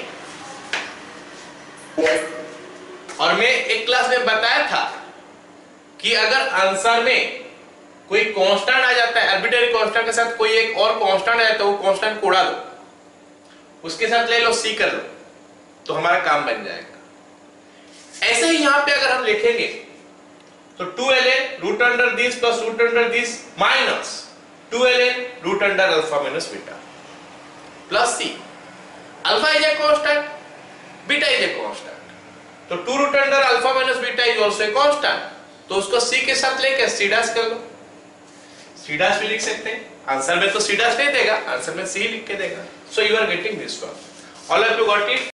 और मैं एक क्लास में बताया था कि अगर आंसर में कोई कांस्टेंट आ जाता है, आर्बिट्ररी कांस्टेंट के साथ कोई एक और कांस्टेंट आ जाता है, वो कांस्टेंट को उड़ा दो, उसके साथ ले लो सी कर लो, तो हमारा काम बन जाएगा। ऐसे ही यहां पे अगर हम लिखेंगे तो 2ln root under this plus root under this minus 2ln root under alpha minus beta plus c. Alpha is a constant, beta is a constant, तो 2 root under alpha minus beta is also a constant, तो उसको सी के साथ लेके C dash कर लो। C dash भी लिख सकते हैं, आंसर में तो सी डैश नहीं देगा, आंसर में सी लिख के देगा। So you are getting this one. All of you got it.